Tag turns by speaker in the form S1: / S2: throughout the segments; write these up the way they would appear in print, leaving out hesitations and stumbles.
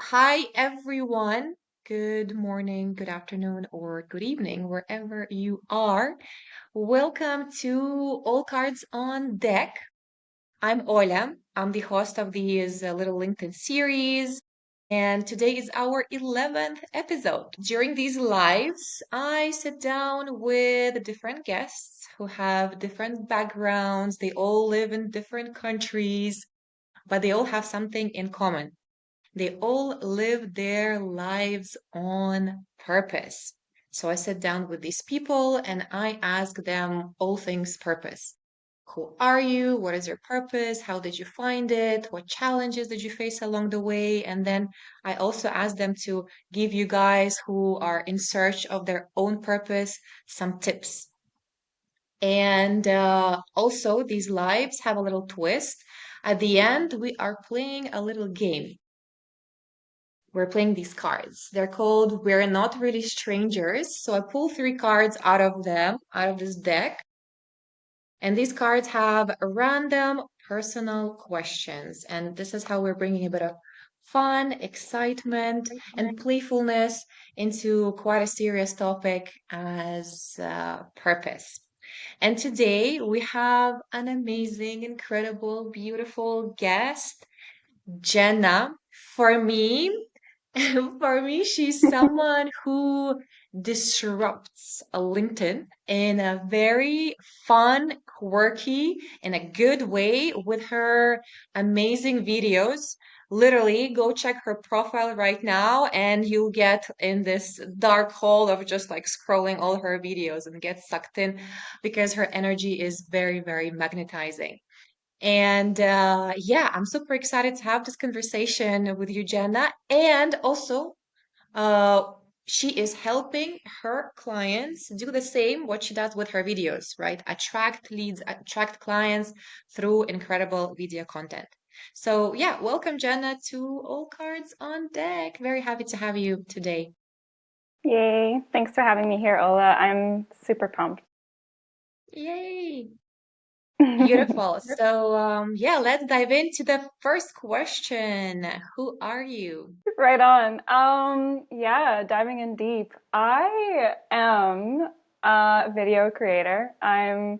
S1: Hi, everyone. Good morning, good afternoon, or good evening, wherever you are. Welcome to All Cards on Deck. I'm Ola. I'm the host of these little LinkedIn series, and today is our 11th episode. During these lives, I sit down with different guests who have different backgrounds. They all live in different countries, but they all have something in common. They all live their lives on purpose. So I sit down with these people and I ask them all things purpose. Who are you? What is your purpose? How did you find it? What challenges did you face along the way? And then I also ask them to give you guys who are in search of their own purpose some tips. And also, these lives have a little twist. At the end, we are playing a little game. We're playing these cards. They're called We're Not Really Strangers. So I pull three cards out of this deck. And these cards have random personal questions. And this is how we're bringing a bit of fun, excitement, and playfulness into quite a serious topic as purpose. And today we have an amazing, incredible, beautiful guest, Jenna. For me, For me, she's someone who disrupts a LinkedIn in a very fun, quirky, in a good way with her amazing videos. Literally, go check her profile right now, and you'll get in this dark hole of just like scrolling all her videos and get sucked in because her energy is very, very magnetizing. And yeah, I'm super excited to have this conversation with you, Jenna. And also, uh, she is helping her clients do the same what she does with her videos, right? Attract leads, attract clients through incredible video content. So yeah, welcome, Jenna, to All Cards on Deck. Very happy to have you today.
S2: Yay. Thanks for having me here, Ola. I'm super pumped.
S1: Yay! Beautiful. So yeah, let's dive into the first question. Who are you?
S2: Right on. Yeah, diving in deep. I am a video creator. I'm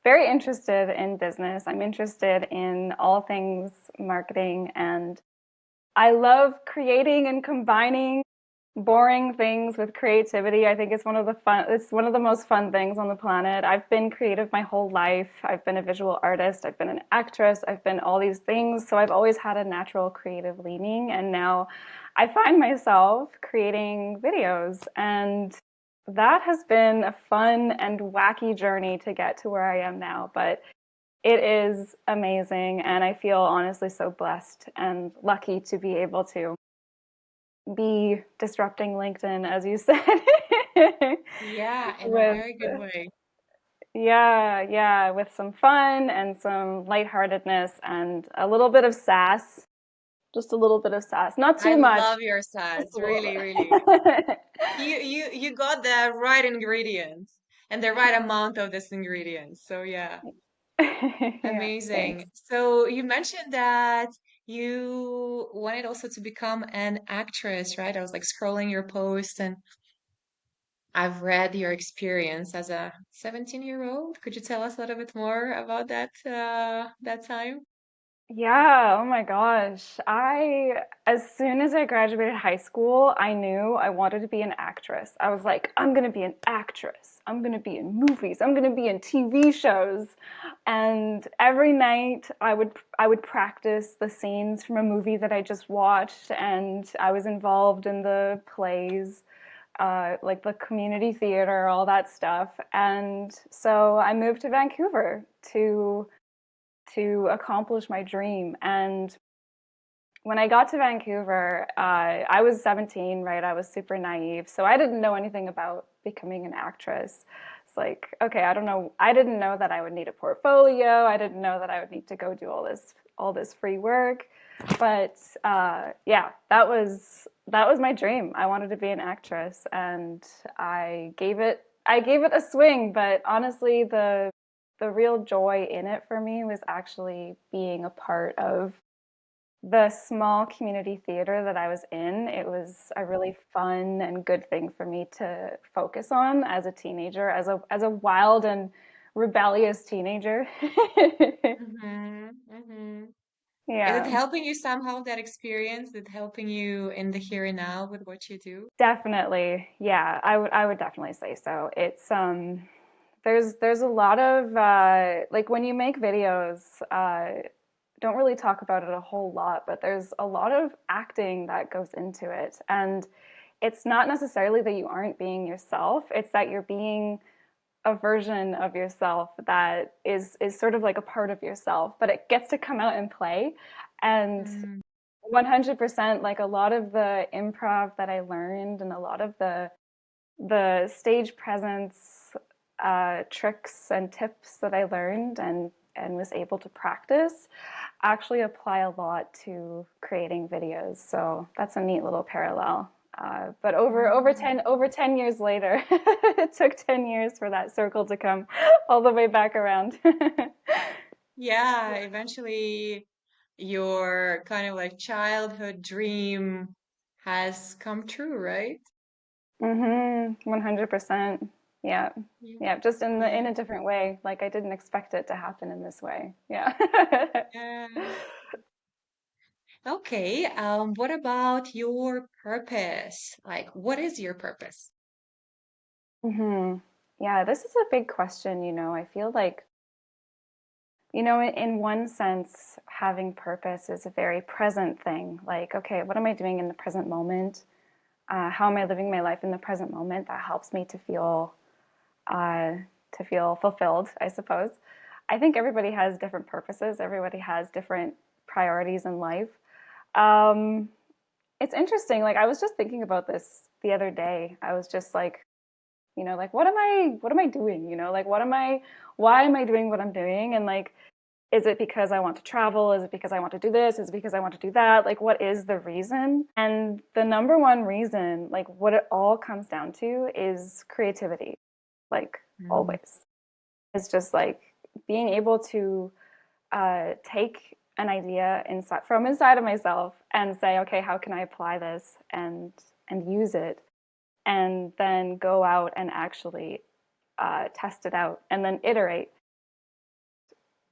S2: very interested in business. I'm interested in all things marketing, and I love creating and combining boring things with creativity. I think it's one of the most fun things on the planet. I've been creative my whole life. I've been a visual artist, I've been an actress, I've been all these things. So I've always had a natural creative leaning, and now I find myself creating videos, and that has been a fun and wacky journey to get to where I am now, but it is amazing, and I feel honestly so blessed and lucky to be able to be disrupting LinkedIn, as you said.
S1: Yeah, in a
S2: with
S1: very good way.
S2: yeah, with some fun and some lightheartedness and a little bit of sass. Just a little bit of sass. Not
S1: I
S2: too much,
S1: love your
S2: just
S1: sides,
S2: a little
S1: really, really.
S2: bit.
S1: You got the right ingredients and the right amount of this ingredients. So yeah,
S2: Yeah, thanks.
S1: amazing. So you mentioned that you wanted also to become an actress, right? I was like scrolling your post and I've read your experience as a 17-year-old. Could you tell us a little bit more about that time?
S2: Yeah, oh my gosh. As soon as I graduated high school, I knew I wanted to be an actress. I was like, I'm gonna be an actress. I'm gonna be in movies. I'm gonna be in TV shows. And every night I would practice the scenes from a movie that I just watched, and I was involved in the plays, like the community theater, all that stuff. And so I moved to Vancouver to accomplish my dream. And when I got to Vancouver, I was 17, right? I was super naive. So I didn't know anything about becoming an actress. It's like, okay, I don't know. I didn't know that I would need a portfolio. I didn't know that I would need to go do all this free work. But yeah, that was my dream. I wanted to be an actress, and I gave it a swing. But honestly, the real joy in it for me was actually being a part of the small community theater that I was in, it was a really fun and good thing for me to focus on as a teenager, as a wild and rebellious teenager.
S1: Mm-hmm. Mm-hmm. Is it
S2: Yeah,
S1: helping you somehow, that experience? Is it helping you in the here and now with what you do?
S2: definitely. Yeah, I would definitely say so. It's there's a lot of like when you make videos, don't really talk about it a whole lot, but there's a lot of acting that goes into it. And it's not necessarily that you aren't being yourself, it's that you're being a version of yourself that is sort of like a part of yourself, but it gets to come out and play. And
S1: Mm,
S2: 100% like a lot of the improv that I learned and a lot of the stage presence tricks and tips that I learned and was able to practice actually apply a lot to creating videos. So that's a neat little parallel. But
S1: mm.
S2: over 10 years later, it took 10 years for that circle to come all the way back around.
S1: Yeah, eventually your kind of like childhood dream has come true, right?
S2: 100%. Yeah.
S1: Yeah.
S2: Yeah, just in
S1: Yeah.
S2: a different way. Like I didn't expect it to happen in this way. Yeah.
S1: Yeah. Okay, what about your purpose? Like, what is your purpose?
S2: hmm Yeah, this is a big question, I feel like, in one sense, having purpose is a very present thing. Like, okay, what am I doing in the present moment? How am I living my life in the present moment? That helps me uh, to feel fulfilled, I suppose. I think everybody has different purposes. Everybody has different priorities in life. Um, it's interesting. Like I was just thinking about this the other day. I was just like, like what am I doing? Like why am I doing what I'm doing? And like, is it because I want to travel? Is it because I want to do this? Is it because I want to do that? Like, what is the reason? And the number one reason, like, what it all comes down to is creativity, like,
S1: Mm,
S2: always. It's just like being able to take an idea from inside of myself and say, okay, how can I apply this and use it, and then go out and actually test it out and then iterate.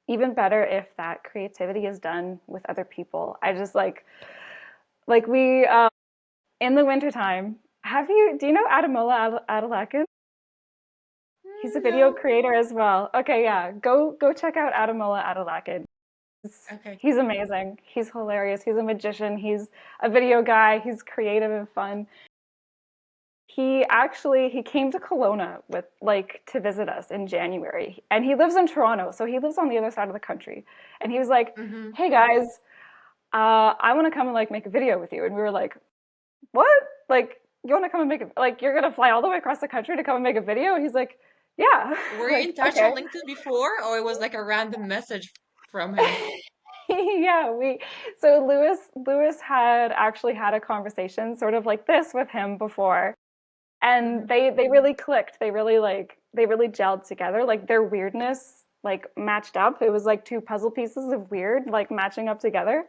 S2: Even better if that creativity is done with other people. I just like we in the wintertime. Do you know Adamola Adelakan? He's a video
S1: no.
S2: creator as well. Okay, yeah, go check out Adamola Adelakan.
S1: Okay.
S2: He's amazing. He's hilarious. He's a magician. He's a video guy. He's creative and fun. He came to Kelowna with like to visit us in January, and he lives in Toronto, so he lives on the other side of the country. And he was like,
S1: Mm-hmm.
S2: "Hey guys, I want to come and like make a video with you." And we were like, "What? Like you want to come and like you're gonna fly all the way across the country to come and make a video?" And he's like, "Yeah."
S1: Were you in
S2: Like,
S1: touch
S2: okay.
S1: on LinkedIn before, or it was like a random message from him?
S2: Yeah, we so Lewis had actually had a conversation sort of like this with him before, and
S1: Mm-hmm.
S2: they really clicked. They really gelled together. Like their weirdness like matched up. It was like two puzzle pieces of weird like matching up together.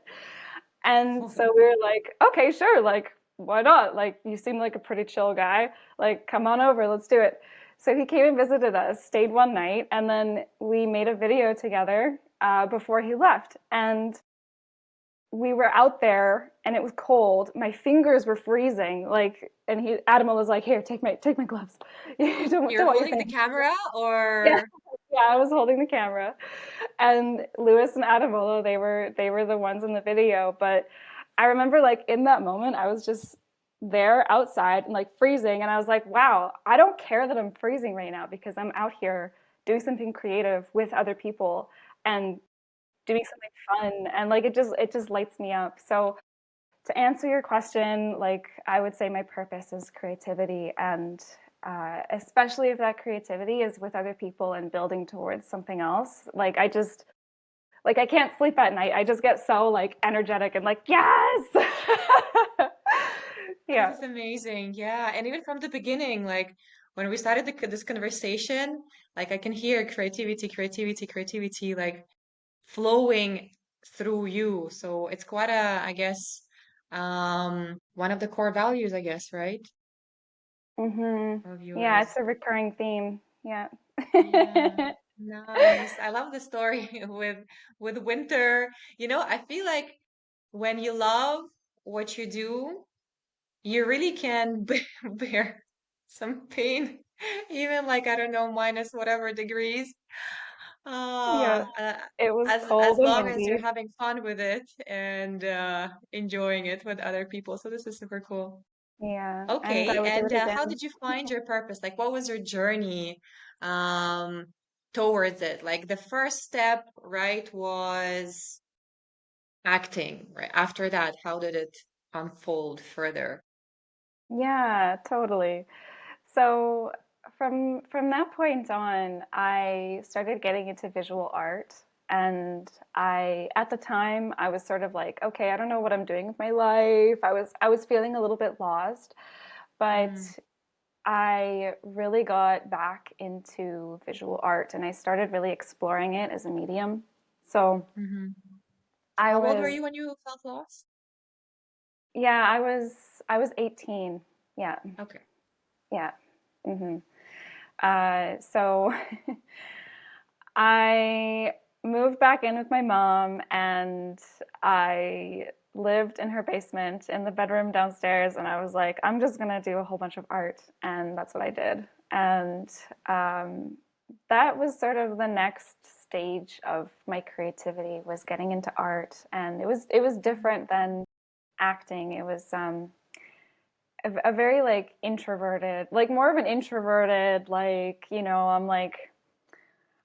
S2: And so we were like, okay, sure, like why not? Like you seem like a pretty chill guy. Like come on over, let's do it. So he came and visited us, stayed one night, and then we made a video together before he left. And we were out there and it was cold. My fingers were freezing. Like, and Adama was like, "Here, take my gloves.
S1: You're
S2: Don't want your
S1: holding the
S2: thing."
S1: camera,
S2: Yeah,
S1: or
S2: yeah. I was holding the camera, and Lewis and Adamolo, they were the ones in the video. But I remember, like in that moment, I was just there outside and like freezing, and I was like, "Wow, I don't care that I'm freezing right now because I'm out here doing something creative with other people and doing something fun." And like it just lights me up. So to answer your question, like I would say my purpose is creativity, and especially if that creativity is with other people and building towards something else. Like I can't sleep at night. I just get so like energetic and like yes,
S1: this
S2: yeah.
S1: is amazing. Yeah, and even from the beginning, like when we started this conversation, like I can hear creativity, creativity, creativity, like flowing through you. So it's quite a, I guess, one of the core values, I guess, right? Of
S2: Yeah, it's
S1: yours.
S2: a recurring theme. Yeah.
S1: Yeah. Nice. I love the story with winter. I feel like when you love what you do, you really can bear some pain, even like, I don't know, minus whatever degrees.
S2: Yeah,
S1: Ah,
S2: it was
S1: as
S2: cold and
S1: long as you're
S2: windy.
S1: having fun with it and enjoying it with other people. So this is super cool.
S2: Yeah, and I
S1: Okay,
S2: would do
S1: and
S2: it
S1: how
S2: again.
S1: did you find your purpose? Like, what was your journey um towards it? Like the first step, right, was acting, right? After that, how did it unfold further?
S2: Yeah, totally. So from that point on, I started getting into visual art, and I at the time I was sort of like, okay, I don't know what I'm doing with my life. I was feeling a little bit lost, but
S1: Mm,
S2: I really got back into visual art and I started really exploring it as a medium. So
S1: hmm.
S2: I
S1: How old were
S2: was
S1: you when you felt lost?
S2: yeah, I was 18. Yeah.
S1: Okay.
S2: Yeah. hmm so I moved back in with my mom and I lived in her basement in the bedroom downstairs. And I was like, I'm just going to do a whole bunch of art. And that's what I did. And um, that was sort of the next stage of my creativity was getting into art. And it was different than acting. It was a very like introverted, like more of an introverted, like,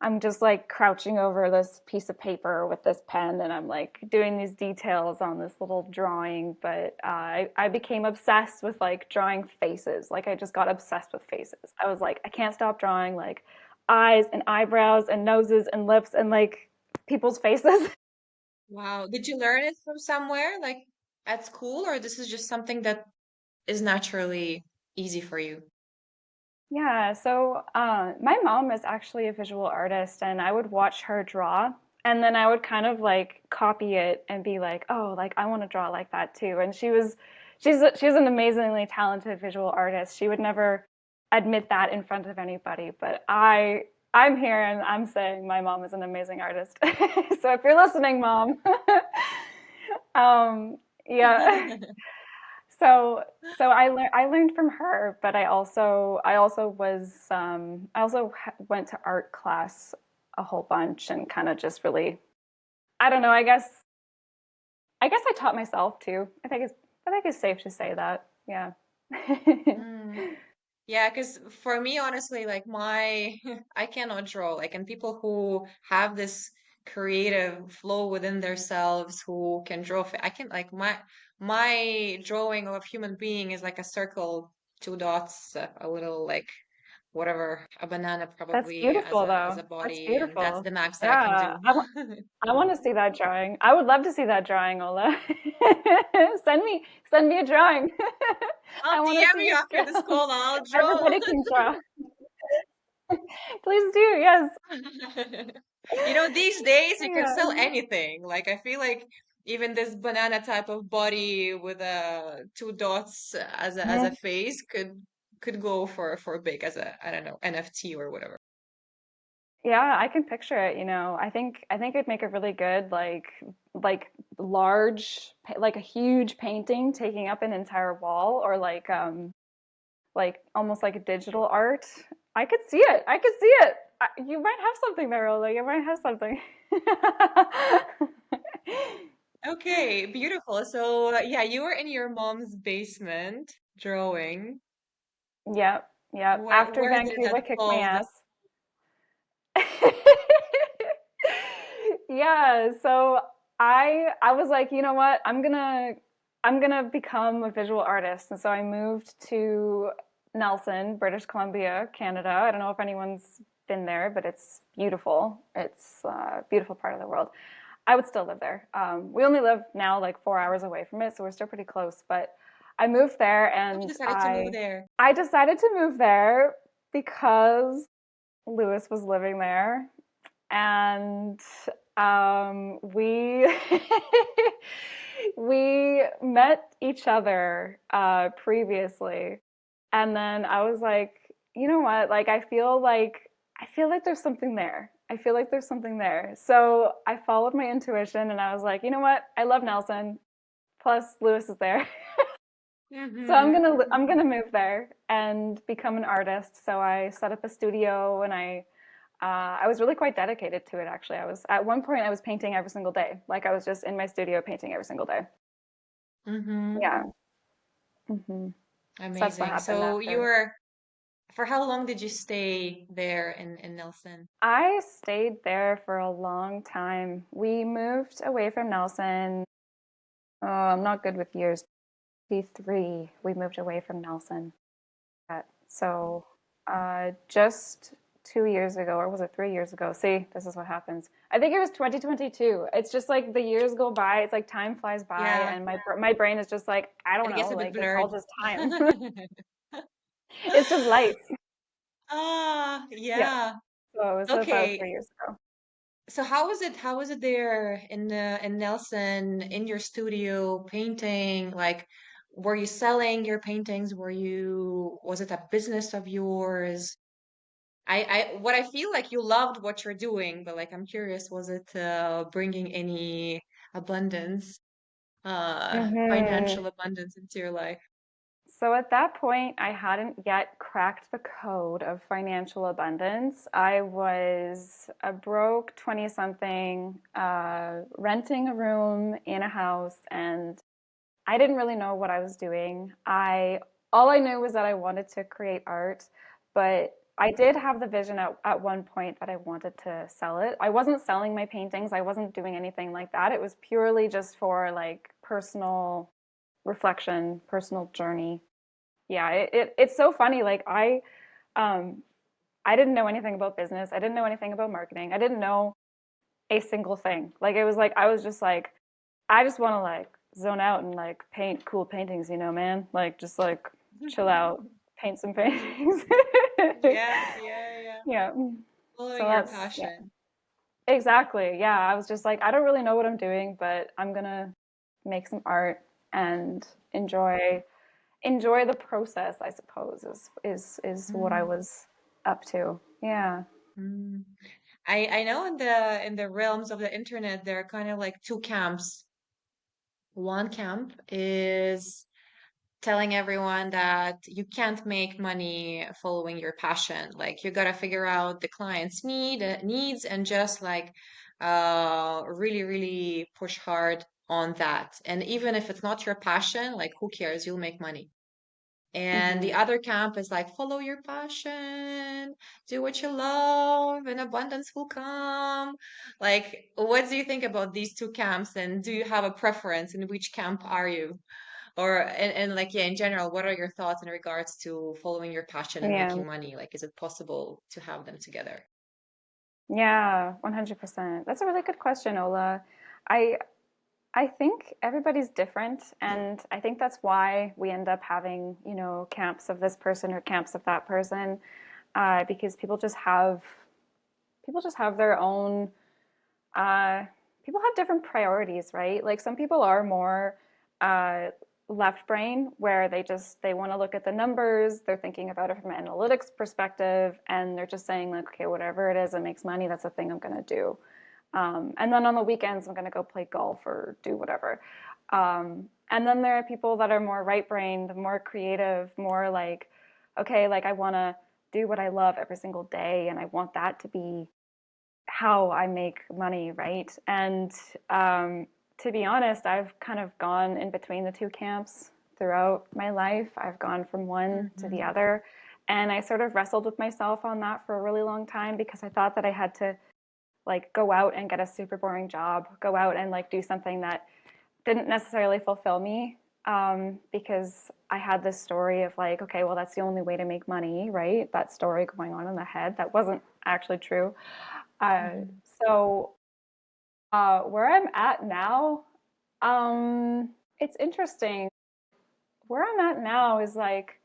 S2: I'm just like crouching over this piece of paper with this pen and I'm like doing these details on this little drawing. But I became obsessed with like drawing faces. Like I just got obsessed with faces. I was like, I can't stop drawing like eyes and eyebrows and noses and lips and like people's faces.
S1: Wow. Did you learn it from somewhere, like at school, or this is just something that is naturally easy for you?
S2: Yeah, so my mom is actually a visual artist, and I would watch her draw, and then I would kind of like copy it and be like, oh, like I want to draw like that too. And she's an amazingly talented visual artist. She would never admit that in front of anybody, but I'm here and I'm saying my mom is an amazing artist. So if you're listening, mom, yeah. So I learned from her, but I also went to art class a whole bunch and kind of just really I don't know, I guess I taught myself too. I think it's safe to say that. Yeah.
S1: Mm. Yeah, because for me, honestly, like I cannot draw. Like, and people who have this creative flow within themselves, who can draw, I can like my drawing of a human being is like a circle, two dots, a little like whatever, a banana
S2: That's
S1: probably as
S2: beautiful
S1: a
S2: though. That's
S1: body, and that's
S2: beautiful.
S1: the max that I can
S2: Yeah.
S1: do.
S2: I want to see that drawing. I would love to see that drawing, Ola. Send me a drawing.
S1: I'll
S2: I want to
S1: DM
S2: see
S1: you
S2: your
S1: after this
S2: skills.
S1: call. I'll draw.
S2: Everybody can draw. Please do. Yes.
S1: These days you can
S2: Yeah.
S1: sell anything. Like I feel like even this banana type of body with two dots as a
S2: Mhm.
S1: face could go for big as a, I don't know, NFT or whatever.
S2: Yeah, I can picture it, I think it'd make a really good like large like a huge painting taking up an entire wall or like almost like a digital art. I could see it. I could see it. You might have something there, Ola. You might have something.
S1: Okay, beautiful. So yeah, you were in your mom's basement drawing.
S2: Yep, yep. After
S1: Where did that
S2: Vancouver kicked my
S1: fall down?
S2: ass. Yeah, so I was like, you know what? I'm gonna become a visual artist. And so I moved to Nelson, British Columbia, Canada. I don't know if anyone's been there, but it's beautiful. It's a beautiful part of the world. I would still live there. We only live now like 4 hours away from it, so we're still pretty close. But I moved there,
S1: Why you
S2: and
S1: decided to move
S2: I
S1: there?
S2: I decided to move there because Lewis was living there, and We we met each other previously, and then I was like, you know what? Like, I feel like there's something there. I feel like there's something there. So I followed my intuition, and I was like, you know what? I love Nelson. Plus, Lewis is there. So I'm
S1: Mm-hmm.
S2: gonna I'm gonna move there and become an artist. So I set up a studio, and I was really quite dedicated to it. Actually, I was at one point I was painting every single day. Like I was just in my studio painting every single day.
S1: Mm-hmm.
S2: Yeah. hmm So that's what
S1: Amazing.
S2: happened
S1: So you
S2: after.
S1: were, for how long did you stay there in Nelson?
S2: I stayed there for a long time. We moved away from Nelson. Oh, I'm not good with years. 23, we moved away from Nelson. So just 2 years ago, or was it 3 years ago? See, this is what happens. I think it was 2022. It's just like the years go by. It's like time flies by,
S1: Yeah,
S2: and my brain is just like, I don't
S1: it gets
S2: know,
S1: a bit
S2: like it's all
S1: blurred.
S2: just time. It's just life.
S1: Ah,
S2: Yeah.
S1: yeah.
S2: So it was about
S1: Okay.
S2: 3 years ago.
S1: So how was it? How was it there in Nelson in your studio painting? Like, were you selling your paintings? Was it a business of yours? What I feel like you loved what you're doing, but like I'm curious, was it bringing any abundance,
S2: hmm
S1: financial abundance into your life?
S2: So at that point, I hadn't yet cracked the code of financial abundance. I was a broke 20 something, renting a room in a house, and I didn't really know what I was doing. All I knew was that I wanted to create art, but I did have the vision at one point that I wanted to sell it. I wasn't selling my paintings. I wasn't doing anything like that. It was purely just for like personal reflection, personal journey. Yeah, it's so funny. Like um I didn't know anything about business. I didn't know anything about marketing. I didn't know a single thing. Like it was like I was just like I just want to like zone out and like paint cool paintings, man. Like just like chill out, paint some paintings.
S1: Yeah, yeah, yeah.
S2: Yeah. So
S1: Following your
S2: that's yeah.
S1: passion.
S2: Exactly. Yeah, I was just like I don't really know what I'm doing, but I'm gonna make some art and enjoy the process, I suppose, is what I
S1: Mm,
S2: was up to. Yeah.
S1: mm. I know in the realms of the internet there are kind of like two camps. One camp is telling everyone that you can't make money following your passion. Like you gotta figure out the client's needs and just like really, really push hard on that. And even if it's not your passion, like who cares? You'll make money. And the
S2: hmm
S1: other camp is like, follow your passion, do what you love, and abundance will come. Like, what do you think about these two camps? And do you have a preference in which camp are you? And like, yeah, in general, what are your thoughts in regards to following your passion and
S2: Yeah.
S1: making money? Like, is it possible to have them together?
S2: Yeah, 100%. That's a really good question, Ola. I I think everybody's different, and I think that's why we end up having, camps of this person or camps of that person, because people just have their own uh, people have different priorities, right? Like some people are more uh, left brain, where they want to look at the numbers, they're thinking about it from an analytics perspective, and they're just saying like, okay, whatever it is that makes money, that's the thing I'm going to do. And then on the weekends, I'm going to go play golf or do whatever. And then there are people that are more right brained, more creative, more like, okay, like I want to do what I love every single day, and I want that to be how I make money, right? And to be honest, I've kind of gone in between the two camps throughout my life. I've gone from one to the
S1: Hmm.
S2: other. And I sort of wrestled with myself on that for a really long time because I thought that I had to like go out and get a super boring job, go out and like do something that didn't necessarily fulfill me, because I had this story of like, okay, well, that's the only way to make money, right? That story going on in the head that wasn't actually true. Uh,
S1: Hmm.
S2: so where I'm at now, it's interesting. Where I'm at now is like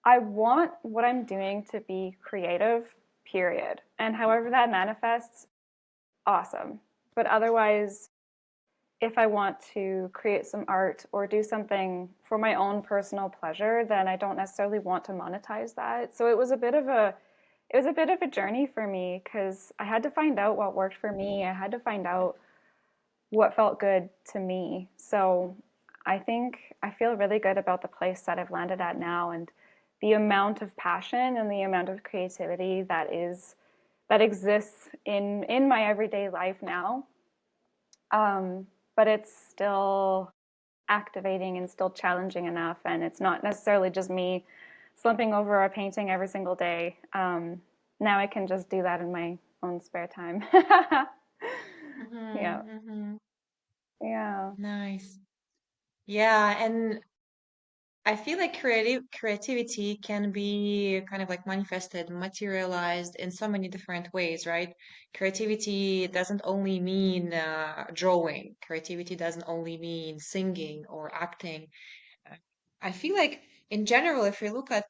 S2: I want what I'm doing to be creative, period. And however that manifests, awesome. But otherwise, if I want to create some art or do something for my own personal pleasure, then I don't necessarily want to monetize that. So it was a bit of a journey for me because I had to find out what worked for me. I had to find out what felt good to me. So I think I feel really good about the place that I've landed at now and the amount of passion and the amount of creativity that exists in my everyday life now. But it's still activating and still challenging enough, and it's not necessarily just me slumping over a painting every single day. Now I can just do that in my own spare time. Yeah,
S1: Mm-hmm.
S2: yeah.
S1: Nice. Yeah, and I feel like creativity can be kind of like manifested, materialized in so many different ways, right? Creativity doesn't only mean drawing. Creativity doesn't only mean singing or acting. Uh, I feel like in general, if we look at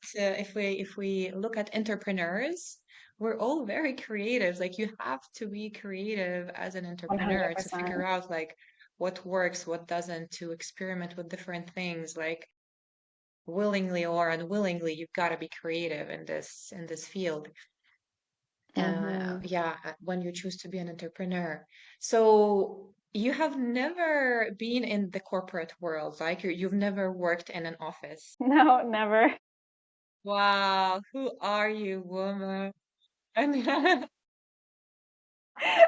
S1: entrepreneurs, we're all very creative. Like you have to be creative as an entrepreneur to figure
S2: 100%.
S1: out like what works, what doesn't, to experiment with different things. Like willingly or unwillingly, you've got to be creative in this field.
S2: Hmm.
S1: Yeah, when you choose to be an entrepreneur. So you have never been in the corporate world, like you've never worked in an office.
S2: No, never.
S1: Wow, who are you, woman? And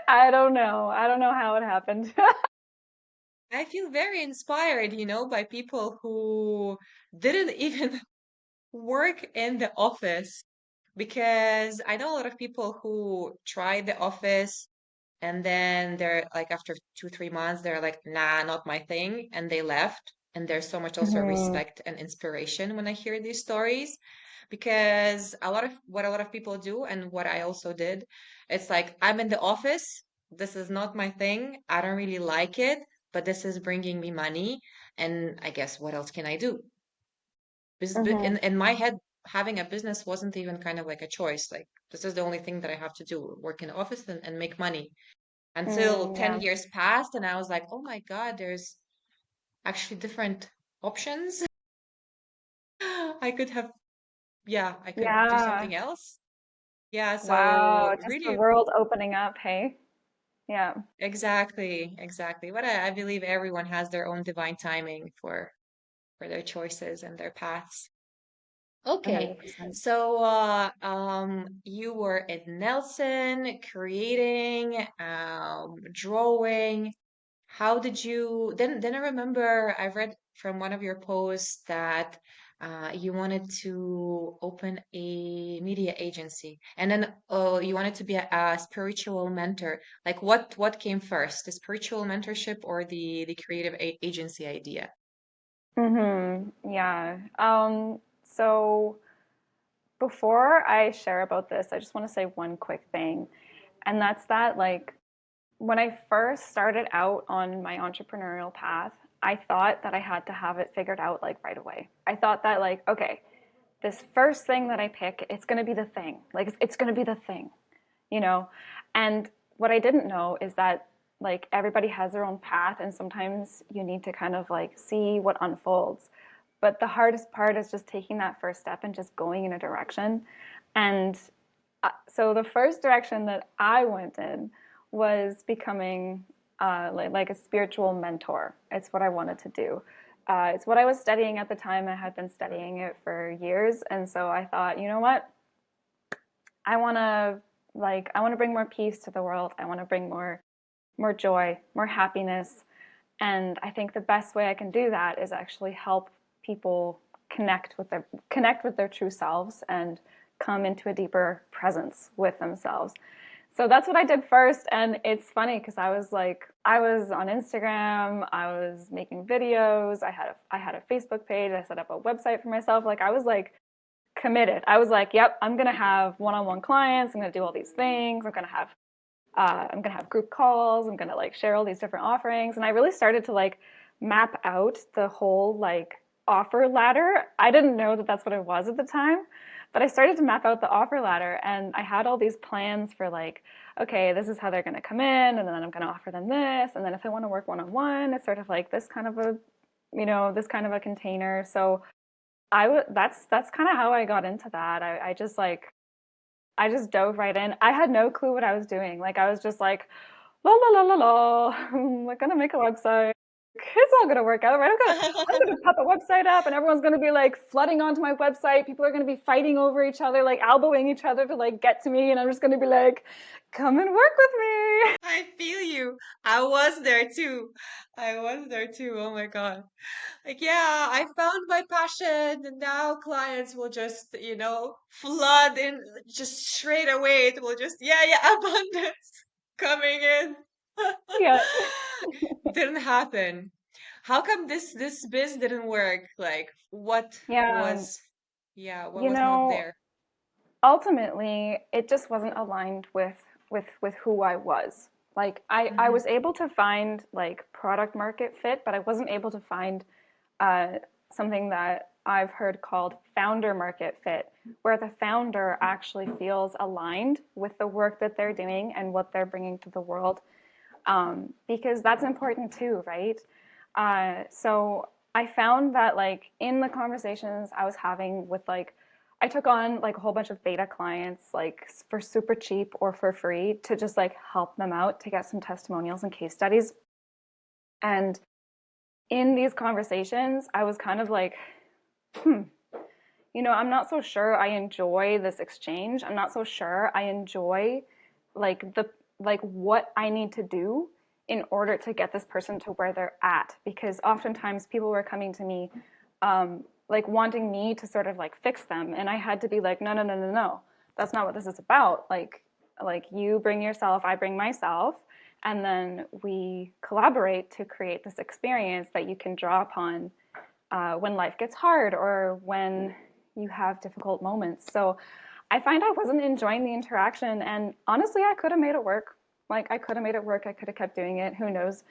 S2: I don't know. I don't know how it happened.
S1: I feel very inspired, by people who didn't even work in the office because I know a lot of people who tried the office and then they're like after 2, 3 months, they're like, nah, not my thing. And they left. And there's so much also
S2: Hmm.
S1: respect and inspiration when I hear these stories because a lot of people do and what I also did, it's like I'm in the office. This is not my thing. I don't really like it, but this is bringing me money. And I guess what else can I do?
S2: Hmm.
S1: In my head, having a business wasn't even kind of like a choice. Like this is the only thing that I have to do, work in the office and make money. Until
S2: Mm,
S1: 10
S2: yeah.
S1: years passed and I was like, oh my God, there's actually different options. I could have, yeah, I could do
S2: Yeah.
S1: something else. Yeah,
S2: Wow.
S1: so
S2: Just the
S1: really,
S2: world opening up, hey? Yeah.
S1: exactly. But I believe everyone has their own divine timing for their choices and their paths. Okay,
S2: 100%.
S1: so you were in Nelson creating, drawing. How did you then I remember I read from one of your posts that you wanted to open a media agency and then you wanted to be a spiritual mentor. Like what came first, the spiritual mentorship or the creative agency idea?
S2: Yeah. So before I share about this, I just want to say one quick thing. And that's that, like, when I first started out on my entrepreneurial path, I thought that I had to have it figured out like right away. I thought that, like, okay, this first thing that I pick, it's going to be the thing. Like, it's going to be the thing, you know? And what I didn't know is that, like, everybody has their own path, and sometimes you need to kind of like see what unfolds. But the hardest part is just taking that first step and just going in a direction. And so the first direction that I went in was becoming like a spiritual mentor. It's what I wanted to do. It's what I was studying at the time. I had been studying it for years, and so I thought, you know what? I want to I want to bring more peace to the world. I want to bring more joy, more happiness, and I think the best way I can do that is actually help people connect with their true selves and come into a deeper presence with themselves. So that's what I did first. And it's funny because I was on Instagram, I was making videos, I had a Facebook page, I set up a website for myself. Like I was like committed. I was like, yep, I'm gonna have one-on-one clients, I'm gonna do all these things, I'm gonna have group calls, I'm gonna like share all these different offerings. And I really started to like map out the whole like offer ladder. I didn't know that that's what it was at the time, But I started to map out the offer ladder, and I had all these plans for like, okay, this is how they're going to come in, and then I'm going to offer them this, and then if they want to work one on one, it's sort of like this kind of a, this kind of a container. So that's kind of how I got into that. I just dove right in. I had no clue what I was doing. Like I was just like, la la la la la. I'm like gonna make a website. It's all gonna work out, right? I'm gonna pop a website up, and everyone's gonna be like flooding onto my website. People are gonna be fighting over each other, like elbowing each other to like get to me, and I'm just gonna be like, come and work with me.
S1: I feel you. I was there too. I was there too. Oh my God. Like, yeah, I found my passion, and now clients will just, flood in just straight away. It will just, yeah, yeah, abundance coming in.
S2: Yeah,
S1: Didn't happen. How come this biz didn't work? Like, what
S2: yeah.
S1: was, yeah, what
S2: You
S1: was not
S2: know,
S1: there?
S2: ultimately it just wasn't aligned with who I was. Like I
S1: Hmm.
S2: was able to find like product market fit, but I wasn't able to find uh, something that I've heard called founder market fit, where the founder actually feels aligned with the work that they're doing and what they're bringing to the world, because that's important too, right? So I found that like in the conversations I was having with like, I took on like a whole bunch of beta clients like for super cheap or for free to just like help them out to get some testimonials and case studies. And in these conversations, I was kind of like, I'm not so sure I enjoy this exchange. I'm not so sure I enjoy like what I need to do in order to get this person to where they're at. Because oftentimes people were coming to me like wanting me to sort of like fix them, and I had to be like, no, no, no, no, no. That's not what this is about. Like you bring yourself, I bring myself, and then we collaborate to create this experience that you can draw upon when life gets hard or when you have difficult moments. So I find I wasn't enjoying the interaction. And honestly, I could have made it work. Like, I could have made it work. I could have kept doing it. Who knows?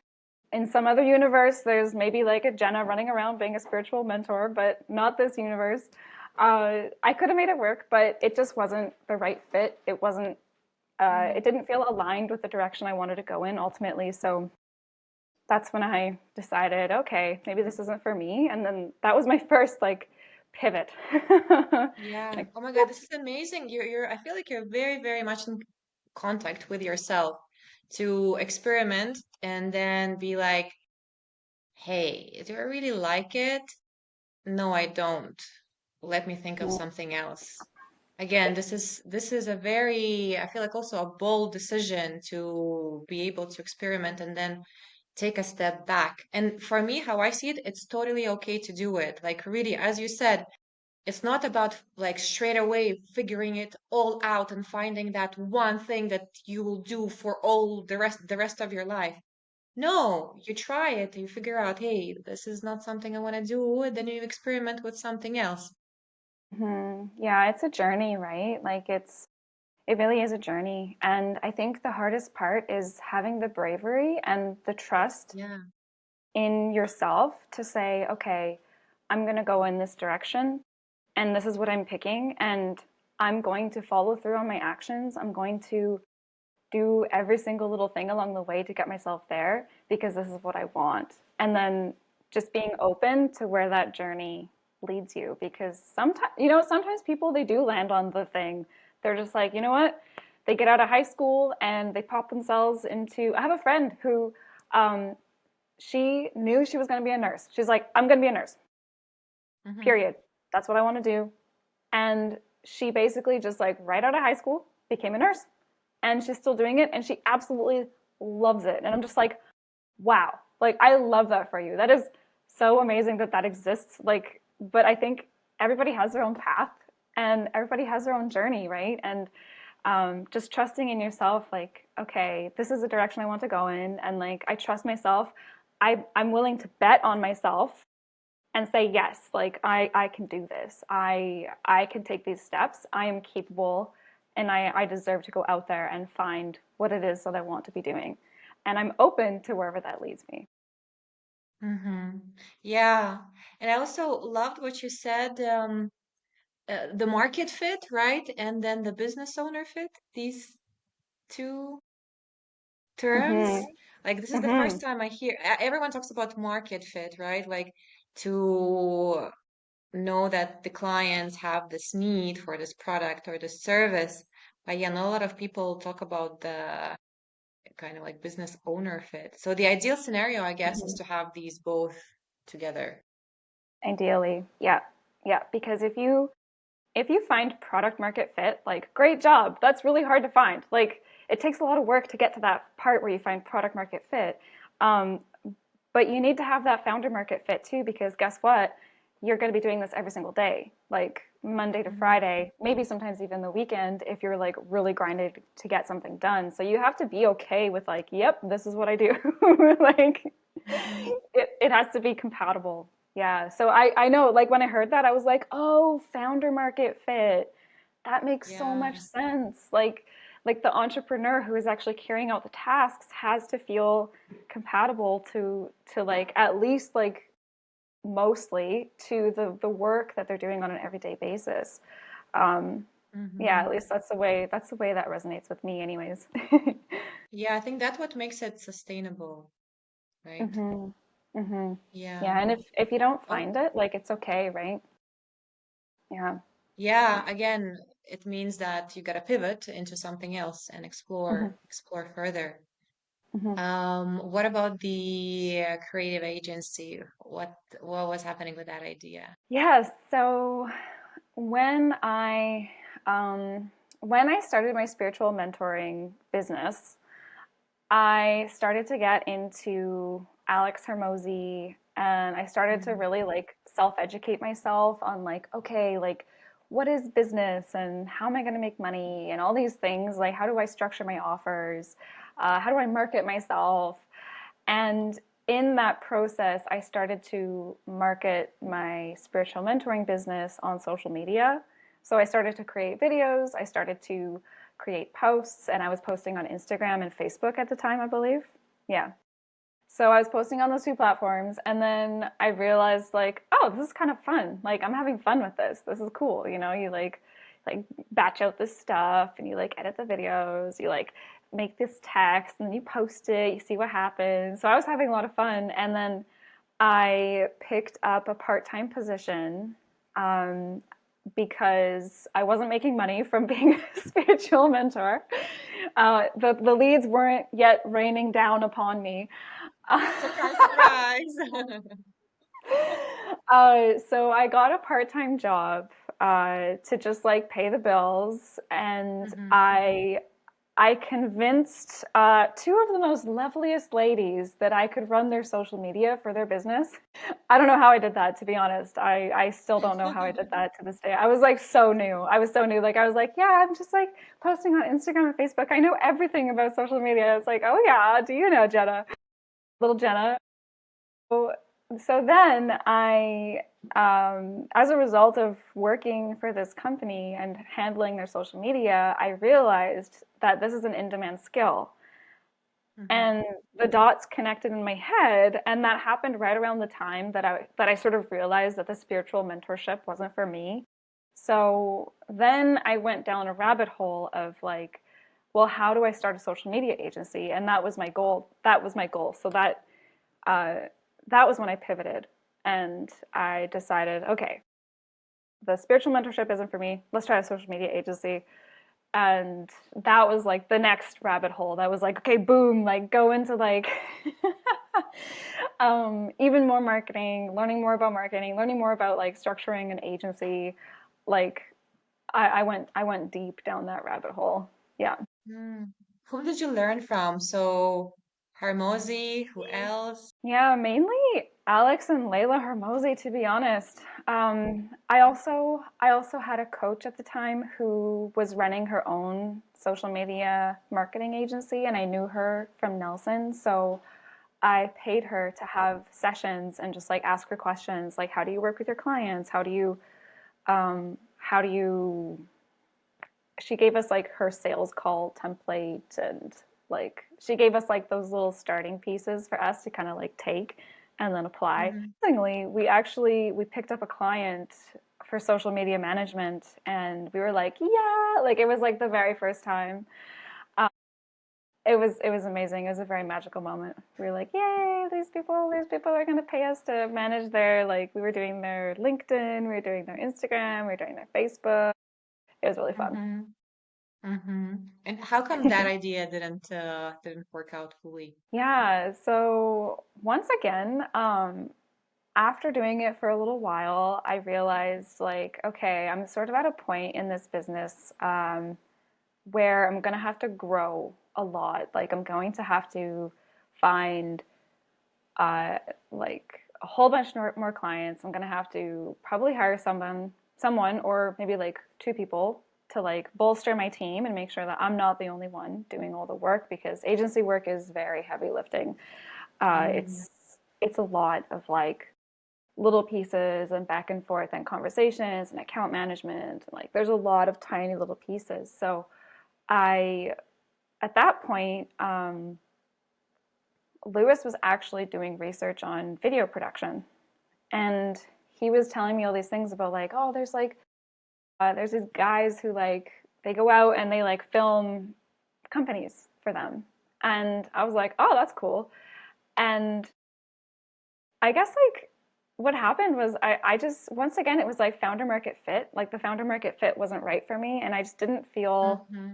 S2: In some other universe, there's maybe like a Jenna running around being a spiritual mentor, but not this universe. I could have made it work, but it just wasn't the right fit. It wasn't, it didn't feel aligned with the direction I wanted to go in ultimately. So that's when I decided, okay, maybe this isn't for me. And then that was my first like pivot.
S1: Yeah.
S2: Like,
S1: Oh my God, this is amazing. I feel like you're very, very much in contact with yourself to experiment and then be like, hey, do I really like it? No, I don't. Let me think of something else. Again, this is a very, I feel like also a bold decision to be able to experiment and then take a step back. And for me, how I see it, it's totally okay to do it. Like really, as you said, it's not about like straight away figuring it all out and finding that one thing that you will do for all the rest of your life. No, you try it, you figure out, hey, this is not something I want to do, and then you experiment with something else.
S2: yeah, it's a journey, right? Like it really is a journey. And I think the hardest part is having the bravery and the trust
S1: Yeah.
S2: in yourself to say, okay, I'm going to go in this direction and this is what I'm picking and I'm going to follow through on my actions. I'm going to do every single little thing along the way to get myself there because this is what I want. And then just being open to where that journey leads you because sometimes people they do land on the thing. They're just like, you know what? They get out of high school and they pop themselves into I have a friend who um, she knew she was going to be a nurse. She's like, I'm going to be a nurse.
S1: Hmm.
S2: Period. That's what I want to do. And she basically just like right out of high school became a nurse and she's still doing it and she absolutely loves it. And I'm just like, wow, like I love that for you. That is so amazing that that exists. Like, but I think everybody has their own path and everybody has their own journey, right? And just trusting in yourself, like, okay, this is the direction I want to go in, and like I trust myself. I'm willing to bet on myself and say yes, like I can do this. I can take these steps. I am capable, and I deserve to go out there and find what it is that I want to be doing, and I'm open to wherever that leads me.
S1: Hmm. Yeah. And I also loved what you said. the market fit, right? And then the business owner fit, these two terms.
S2: Mhm.
S1: Like this is the first
S2: Mhm.
S1: time I hear everyone talks about market fit, right? Like to know that the clients have this need for this product or this service. But yeah, not a lot of people talk about the kind of like business owner fit. So the ideal scenario, I guess, is
S2: Mhm.
S1: to have these both together.
S2: Ideally, yeah. Yeah, because if you find product market fit, like great job. That's really hard to find. Like it takes a lot of work to get to that part where you find product market fit. Um, but you need to have that founder market fit too, because guess what? You're going to be doing this every single day, like Monday to
S1: Mhm.
S2: Friday, maybe sometimes even the weekend if you're like really grinding to get something done. So you have to be okay with like, yep, this is what I do. Like
S1: Mhm.
S2: it has to be compatible. Yeah. So I know like when I heard that, I was like, oh, founder market fit. That makes so much
S1: Yeah.
S2: sense. Like the entrepreneur who is actually carrying out the tasks has to feel compatible to like at least like mostly to the work that they're doing on an everyday basis. Um, yeah,
S1: Hmm.
S2: at least that's the way that resonates with me anyways.
S1: Yeah, I think that's what makes it sustainable, right?
S2: Hmm. Hmm.
S1: Yeah.
S2: Yeah, and if you don't
S1: Oh,
S2: find it, like it's okay, right? Yeah.
S1: yeah. Again, it means that you gotta pivot into something else and
S2: Hmm.
S1: explore further.
S2: Hmm.
S1: What about the creative agency? What was happening with that idea?
S2: Yeah, so when I um, when I started my spiritual mentoring business, I started to get into Alex Hermosi and I started to
S1: Mm,
S2: really like self-educate myself on like, okay, like what is business and how am I going to make money and all these things. Like, how do I structure my offers? How do I market myself? And in that process, I started to market my spiritual mentoring business on social media. So I started to create videos, I started to create posts, and I was posting on Instagram and Facebook at the time, I believe. Yeah. So I was posting on those two platforms, and then I realized, like, oh, this is kind of fun. Like, I'm having fun with this. This is cool. You know, you like batch out this stuff, and you like edit the videos. You like make this text, and then you post it. You see what happens. So I was having a lot of fun, and then I picked up a part-time position um, because I wasn't making money from being a spiritual mentor. The leads weren't yet raining down upon me.
S1: surprise, surprise.
S2: So I got a part-time job to just like pay the bills, and
S1: Hmm.
S2: I convinced two of the most loveliest ladies that I could run their social media for their business. I don't know how I did that, to be honest. I still don't know how I did that to this day. I was like so new. I was so new. Like I was like, yeah, I'm just like posting on Instagram and Facebook. I know everything about social media. It's like, oh yeah, do you know Jenna? Little Jenna. So, so then as a result of working for this company and handling their social media, I realized that this is an in-demand skill.
S1: Hmm.
S2: And the dots connected in my head, and that happened right around the time that I sort of realized that the spiritual mentorship wasn't for me. So then I went down a rabbit hole of like, well, how do I start a social media agency? And that was my goal. That was my goal. So uh, that was when I pivoted and I decided, okay, the spiritual mentorship isn't for me. Let's try a social media agency. And that was like the next rabbit hole. That was like, okay, boom, like go into like even more marketing, learning more about like structuring an agency. Like I went deep down that rabbit hole. Yeah.
S1: Mm. Who did you learn from? So, Harmozy, who else?
S2: Yeah, mainly Alex and Layla Hermosi, to be honest. I also had a coach at the time who was running her own social media marketing agency, and I knew her from Nelson, so I paid her to have sessions and just like ask her questions, like how do you work with your clients? How do you she gave us like her sales call template and like she gave us like those little starting pieces for us to kind of like take and then apply.
S1: Hmm.
S2: Interestingly, we picked up a client for social media management, and we were like, yeah, like it was like the very first time. It was amazing. It was a very magical moment. We were like, yay, these people are going to pay us to manage their, like, we were doing their LinkedIn, we were doing their Instagram, we were doing their Facebook. It was really fun.
S1: Mm-hmm. Mm-hmm. And how come that idea didn't work out fully?
S2: Yeah, so once again, after doing it for a little while, I realized, like, okay, I'm sort of at a point in this business where I'm going to have to grow a lot. Like, I'm going to have to find uh, like a whole bunch more clients. I'm going to have to probably hire someone, or maybe like two people to like bolster my team and make sure that I'm not the only one doing all the work, because agency work is very heavy lifting. Uh,
S1: Mm-hmm.
S2: it's it's a lot of like little pieces and back and forth and conversations and account management. Like there's a lot of tiny little pieces. So I, at that point, Lewis was actually doing research on video production, and he was telling me all these things about like, oh, there's these guys who like they go out and they like film companies for them, and I was like, oh, that's cool. And I guess like what happened was I just, once again, it was like founder market fit. Like the founder market fit wasn't right for me, and I just
S1: Mm-hmm.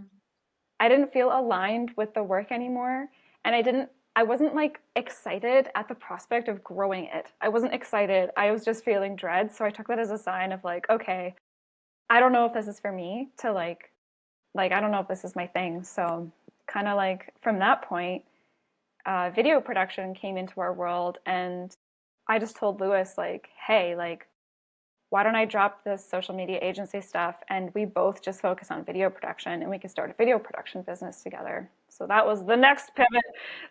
S2: I didn't feel aligned with the work anymore. And I wasn't like excited at the prospect of growing it. I wasn't excited. I was just feeling dread. So I took that as a sign of like, okay, I don't know if this is for me to like I don't know if this is my thing. So kind of like from that point, video production came into our world, and I just told Lewis like, hey, like why don't I drop this social media agency stuff and we both just focus on video production and we can start a video production business together. So that was the next pivot,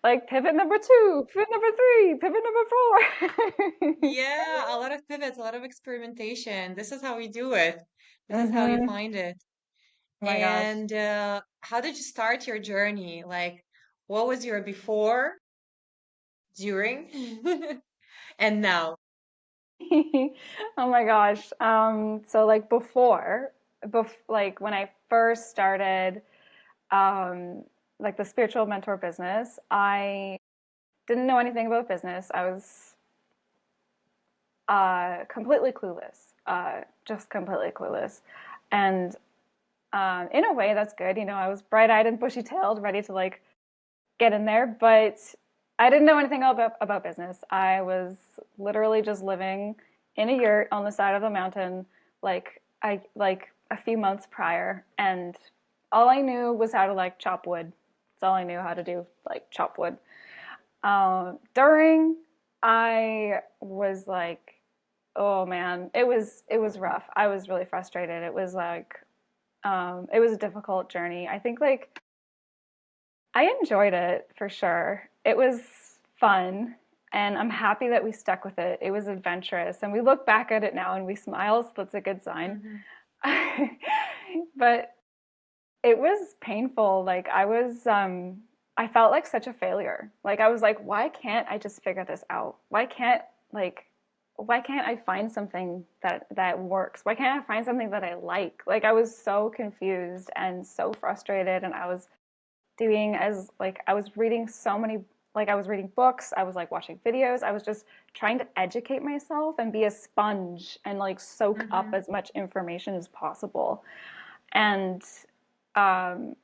S2: like pivot number two, pivot number three, pivot number 4.
S1: Yeah, a lot of pivots, a lot of experimentation. This is how we do it. This is how you
S2: Mm-hmm.
S1: find it.
S2: Oh my gosh.
S1: And how did you start your journey? Like, what was your before, during, and now?
S2: Oh my gosh. So like like when I first started um, like the spiritual mentor business, I didn't know anything about business. I was completely clueless, just completely clueless. And in a way, that's good. You know, I was bright-eyed and bushy-tailed, ready to like get in there, but I didn't know anything about business. I was literally just living in a yurt on the side of the mountain, like a few months prior, and all I knew was how to like chop wood. That's all I knew how to do, like chop wood. During, I was like, oh man, it was rough. I was really frustrated. It was like it was a difficult journey. I think like I enjoyed it for sure. It was fun, and I'm happy that we stuck with it. It was adventurous, and we look back at it now and we smile, so that's a good sign.
S1: Hmm.
S2: But it was painful. Like I felt like such a failure. Like I was like, why can't I just figure this out? Like why can't I find something that works? Why can't I find something that I like? Like I was so confused and so frustrated, and I was doing as like I was reading so many, like I was reading books, I was like watching videos, I was just trying to educate myself and be a sponge and like soak up
S1: Hmm.
S2: as much information as possible. And um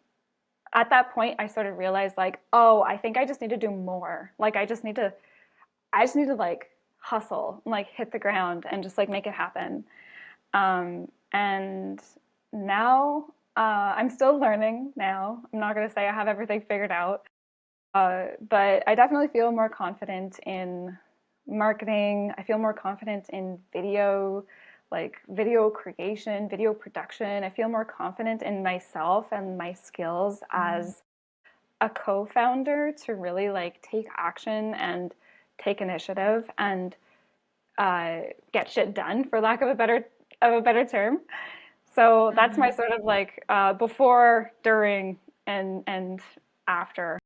S2: at that point I sort of realized like, oh, I think I just need to do more. Like I just need to like hustle, like hit the ground and just like make it happen. And now I'm still learning now. I'm not going to say I have everything figured out, but I definitely feel more confident in marketing. I feel more confident in video, like video creation, video production. I feel more confident in myself and my skills
S1: Hmm.
S2: as a co-founder to really like take action and take initiative and get shit done, for lack of a better term. So that's my
S1: Hmm.
S2: sort of like before, during, and after.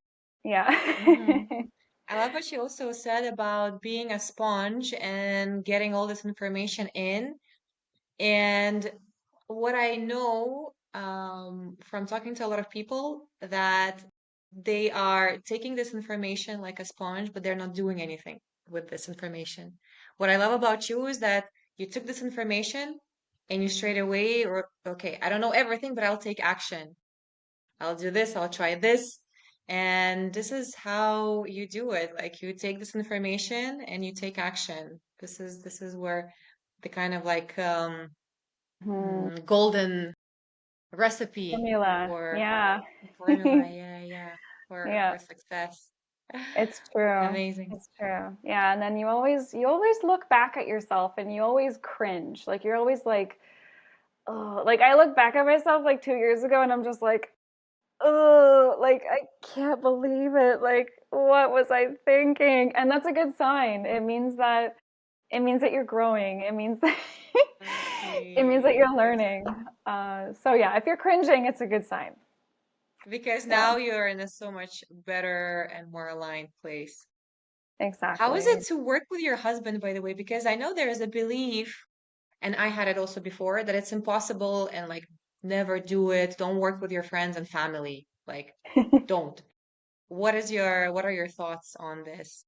S2: Yeah.
S1: Hmm. I love what she also said about being a sponge and getting all this information in. And what I know from talking to a lot of people that they are taking this information like a sponge, but they're not doing anything with this information. What I love about you is that you took this information and you straight away, or okay, I don't know everything, but I'll take action. I'll do this, I'll try this. And this is how you do it. Like you take this information and you take action. This is where the kind of like
S2: Mhm.
S1: golden recipe
S2: Formula.
S1: for
S2: Yeah.
S1: formula. Yeah, yeah,
S2: Yeah.
S1: for success.
S2: It's true.
S1: Amazing.
S2: It's true. Yeah, and then you always look back at yourself and you always cringe. Like you're always like, oh, like I look back at myself like 2 years ago and I'm just like, oh, like I can't believe it. Like what was I thinking? And that's a good sign. It means that you're growing. It means that it means that
S1: Exactly.
S2: you're learning. So yeah, if you're cringing, it's a good sign.
S1: Because
S2: Yeah,
S1: now you're in a so much better and more aligned place. How is it
S2: exactly.
S1: to work with your husband, by the way? Because I know there is a belief, and I had it also before, that it's impossible and like never do it. Don't work with your friends and family. Like, don't. What are your thoughts on this?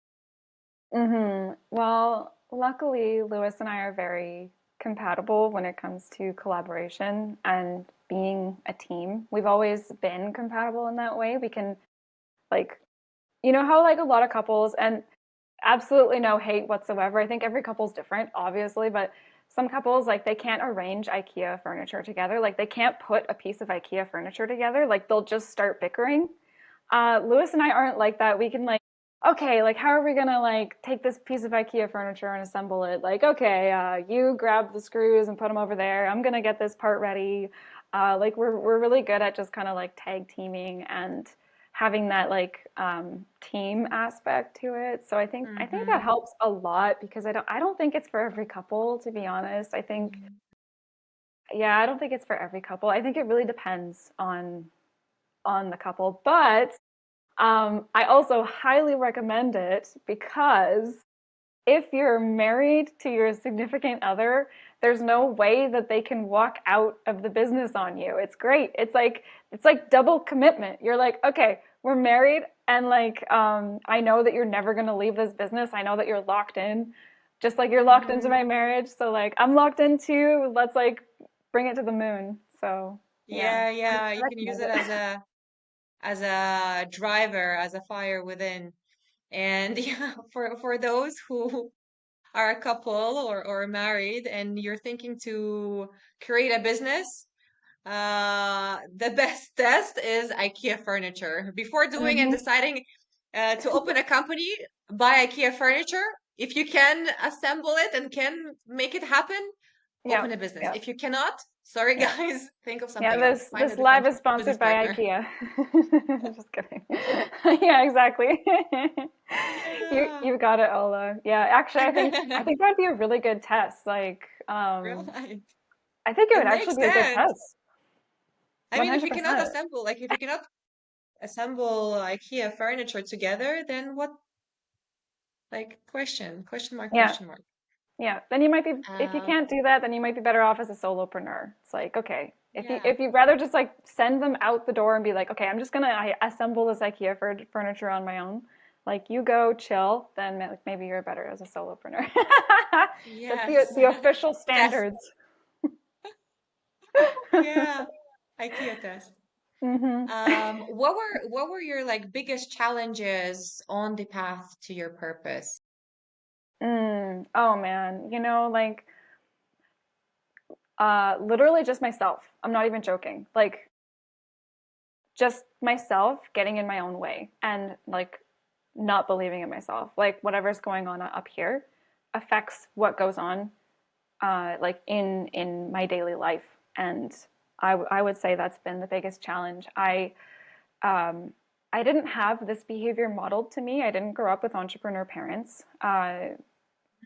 S2: Well, luckily, Lewis and I are very compatible when it comes to collaboration and being a team. We've always been compatible in that way. We can, like, you know how, like, a lot of couples, and absolutely no hate whatsoever. I think every couple's different, obviously, but some couples, like, they can't arrange IKEA furniture together. Like, they can't put a piece of IKEA furniture together. Like, they'll just start bickering. Lewis and I aren't like that. We can like, okay, like how are we gonna like take this piece of IKEA furniture and assemble it? Like, okay, you grab the screws and put them over there. I'm gonna get this part ready. Like we're really good at just kind of like tag teaming and having that like team aspect to it. So I think that
S1: Mm-hmm.
S2: helps a lot because I don't think it's for every couple, to be honest. I think yeah, I don't think it's for every couple. I think it really depends on the couple, but I also highly recommend it because if you're married to your significant other, there's no way that they can walk out of the business on you. It's great. It's like double commitment. You're like, okay, we're married, and like I know that you're never gonna leave this business. I know that you're locked in, just like you're locked into
S1: Mm-hmm.
S2: my marriage. So like I'm locked in too. Let's like bring it to the moon. So yeah,
S1: Yeah,
S2: I
S1: yeah. You can use
S2: recommend
S1: it
S2: it.
S1: as a driver, as a fire within. And yeah, for those who are a couple or married and you're thinking to create a business, the best test is IKEA furniture. Before doing and
S2: Hmm.
S1: deciding to open a company, buy IKEA furniture. If you can assemble it and can make it happen,
S2: Yeah,
S1: open a business.
S2: yeah,
S1: If you cannot, sorry
S2: yeah.
S1: guys, think of
S2: Yeah,
S1: something else.
S2: this
S1: Find a
S2: this live
S1: different
S2: is
S1: business
S2: sponsored by
S1: partner.
S2: IKEA. Just kidding. Yeah, exactly. You
S1: Yeah,
S2: you got it, Ola. Yeah, actually, I think that'd be a really good test. Like,
S1: right.
S2: I think it
S1: It
S2: would
S1: makes
S2: actually be a good
S1: sense.
S2: test.
S1: I mean,
S2: 100%.
S1: if you cannot assemble IKEA furniture together, then what, like, question mark,
S2: Yeah,
S1: question mark.
S2: yeah. Then you might be, if you
S1: Uh,
S2: can't do that, then you might be better off as a solopreneur. It's like, okay, if you
S1: yeah,
S2: if you'd rather just like send them out the door and be like, okay, I'm just gonna assemble this IKEA furniture on my own. Like you go chill, then maybe you're better as a solopreneur. That's the
S1: yes.
S2: the official
S1: Test.
S2: standards.
S1: Yeah, IKEA test.
S2: Hmm.
S1: What were your like biggest challenges on the path to your purpose?
S2: Oh man, like literally just myself. I'm not even joking. Like just myself getting in my own way and like not believing in myself. Like whatever's going on up here affects what goes on like in my daily life. And I would say that's been the biggest challenge. Um, I didn't have this behavior modeled to me. I didn't grow up with entrepreneur parents.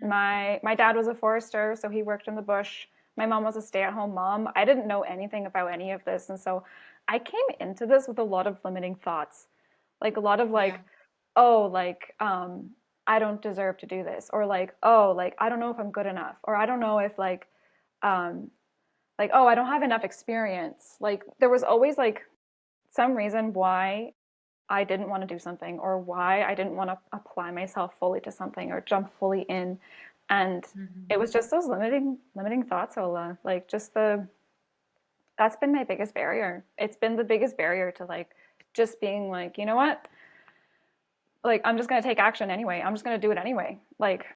S2: My dad was a forester, so he worked in the bush. My mom was a stay-at-home mom. I didn't know anything about any of this, and so I came into this with a lot of limiting thoughts, like a lot of
S1: Yeah.
S2: like, oh, like I don't deserve to do this, or like, oh, like I don't know if I'm good enough, or I don't know if like um, like, oh, I don't have enough experience. Like there was always like some reason why I didn't want to do something or why I didn't want to apply myself fully to something or jump fully in. And it
S1: Mhm.
S2: was just those limiting thoughts, Ola. Like just the that's been my biggest barrier. It's been the biggest barrier to like just being like, you know what? Like I'm just gonna take action anyway. I'm just gonna do it anyway. Like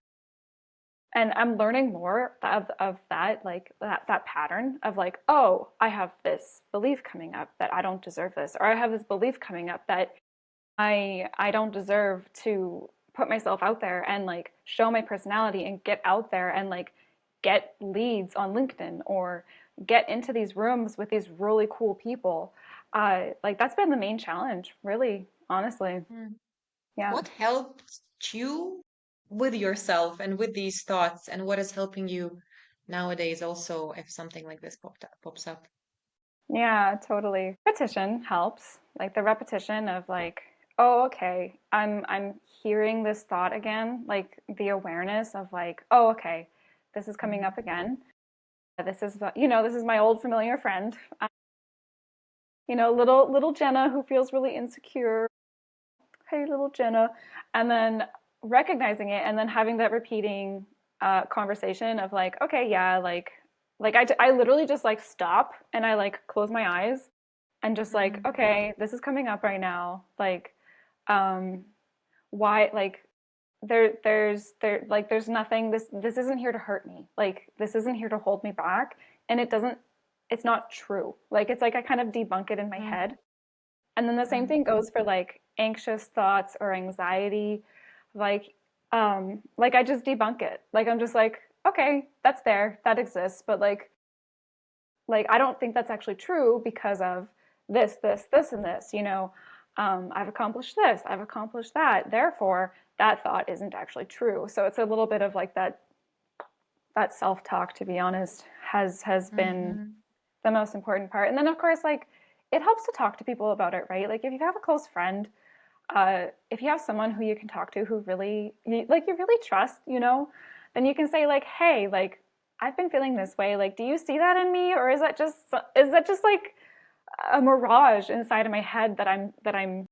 S2: and I'm learning more of that, like that pattern of like, oh, I have this belief coming up that I don't deserve this, or I have this belief coming up that I don't deserve to put myself out there and like show my personality and get out there and like get leads on LinkedIn or get into these rooms with these really cool people. Like that's been the main challenge, really, honestly.
S1: Mm.
S2: Yeah.
S1: What helped you with yourself and with these thoughts, and what is helping you nowadays also if something like this pops up?
S2: Yeah, totally. Repetition helps. Like the repetition of like, oh, okay, I'm hearing this thought again. Like the awareness of like, oh, okay, this is coming
S1: Mhm.
S2: up again. This is, this is my old familiar friend. Little Jenna who feels really insecure. Hey, little Jenna, and then recognizing it, and then having that repeating conversation of like, okay, yeah, I literally just like stop and I like close my eyes and just like,
S1: Mhm.
S2: okay, this is coming up right now. Like, um, why? Like, there's nothing. This isn't here to hurt me. Like, this isn't here to hold me back, and it doesn't. It's not true. Like, it's like I kind of debunk it in my
S1: Mhm.
S2: head, and then the same thing goes for like anxious thoughts or anxiety. Like, like I just debunk it. Like I'm just like, okay, that's there, that exists, but like I don't think that's actually true because of this, and this. I've accomplished this, I've accomplished that. Therefore, that thought isn't actually true. So it's a little bit of like that self talk. To be honest, has been
S1: Mhm.
S2: the most important part. And then of course, like it helps to talk to people about it, right? Like if you have a close friend, if you have someone who you can talk to who really you really trust, then you can say like, hey, like I've been feeling this way. Like, do you see that in me, or is that just like a mirage inside of my head that I'm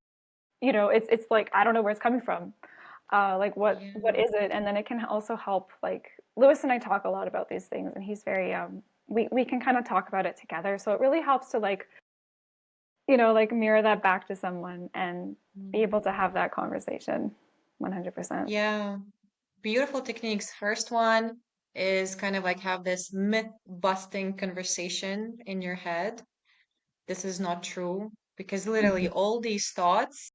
S2: it's like I don't know where it's coming from. Like what
S1: Yeah.
S2: is it? And then it can also help. Like Lewis and I talk a lot about these things, and he's very we can kind of talk about it together. So it really helps to like like mirror that back to someone and be
S1: Mm.
S2: able to have that conversation 100%.
S1: Yeah. Beautiful techniques. First one is kind of like have this myth busting conversation in your head. This is not true because literally
S2: Mhm.
S1: all these thoughts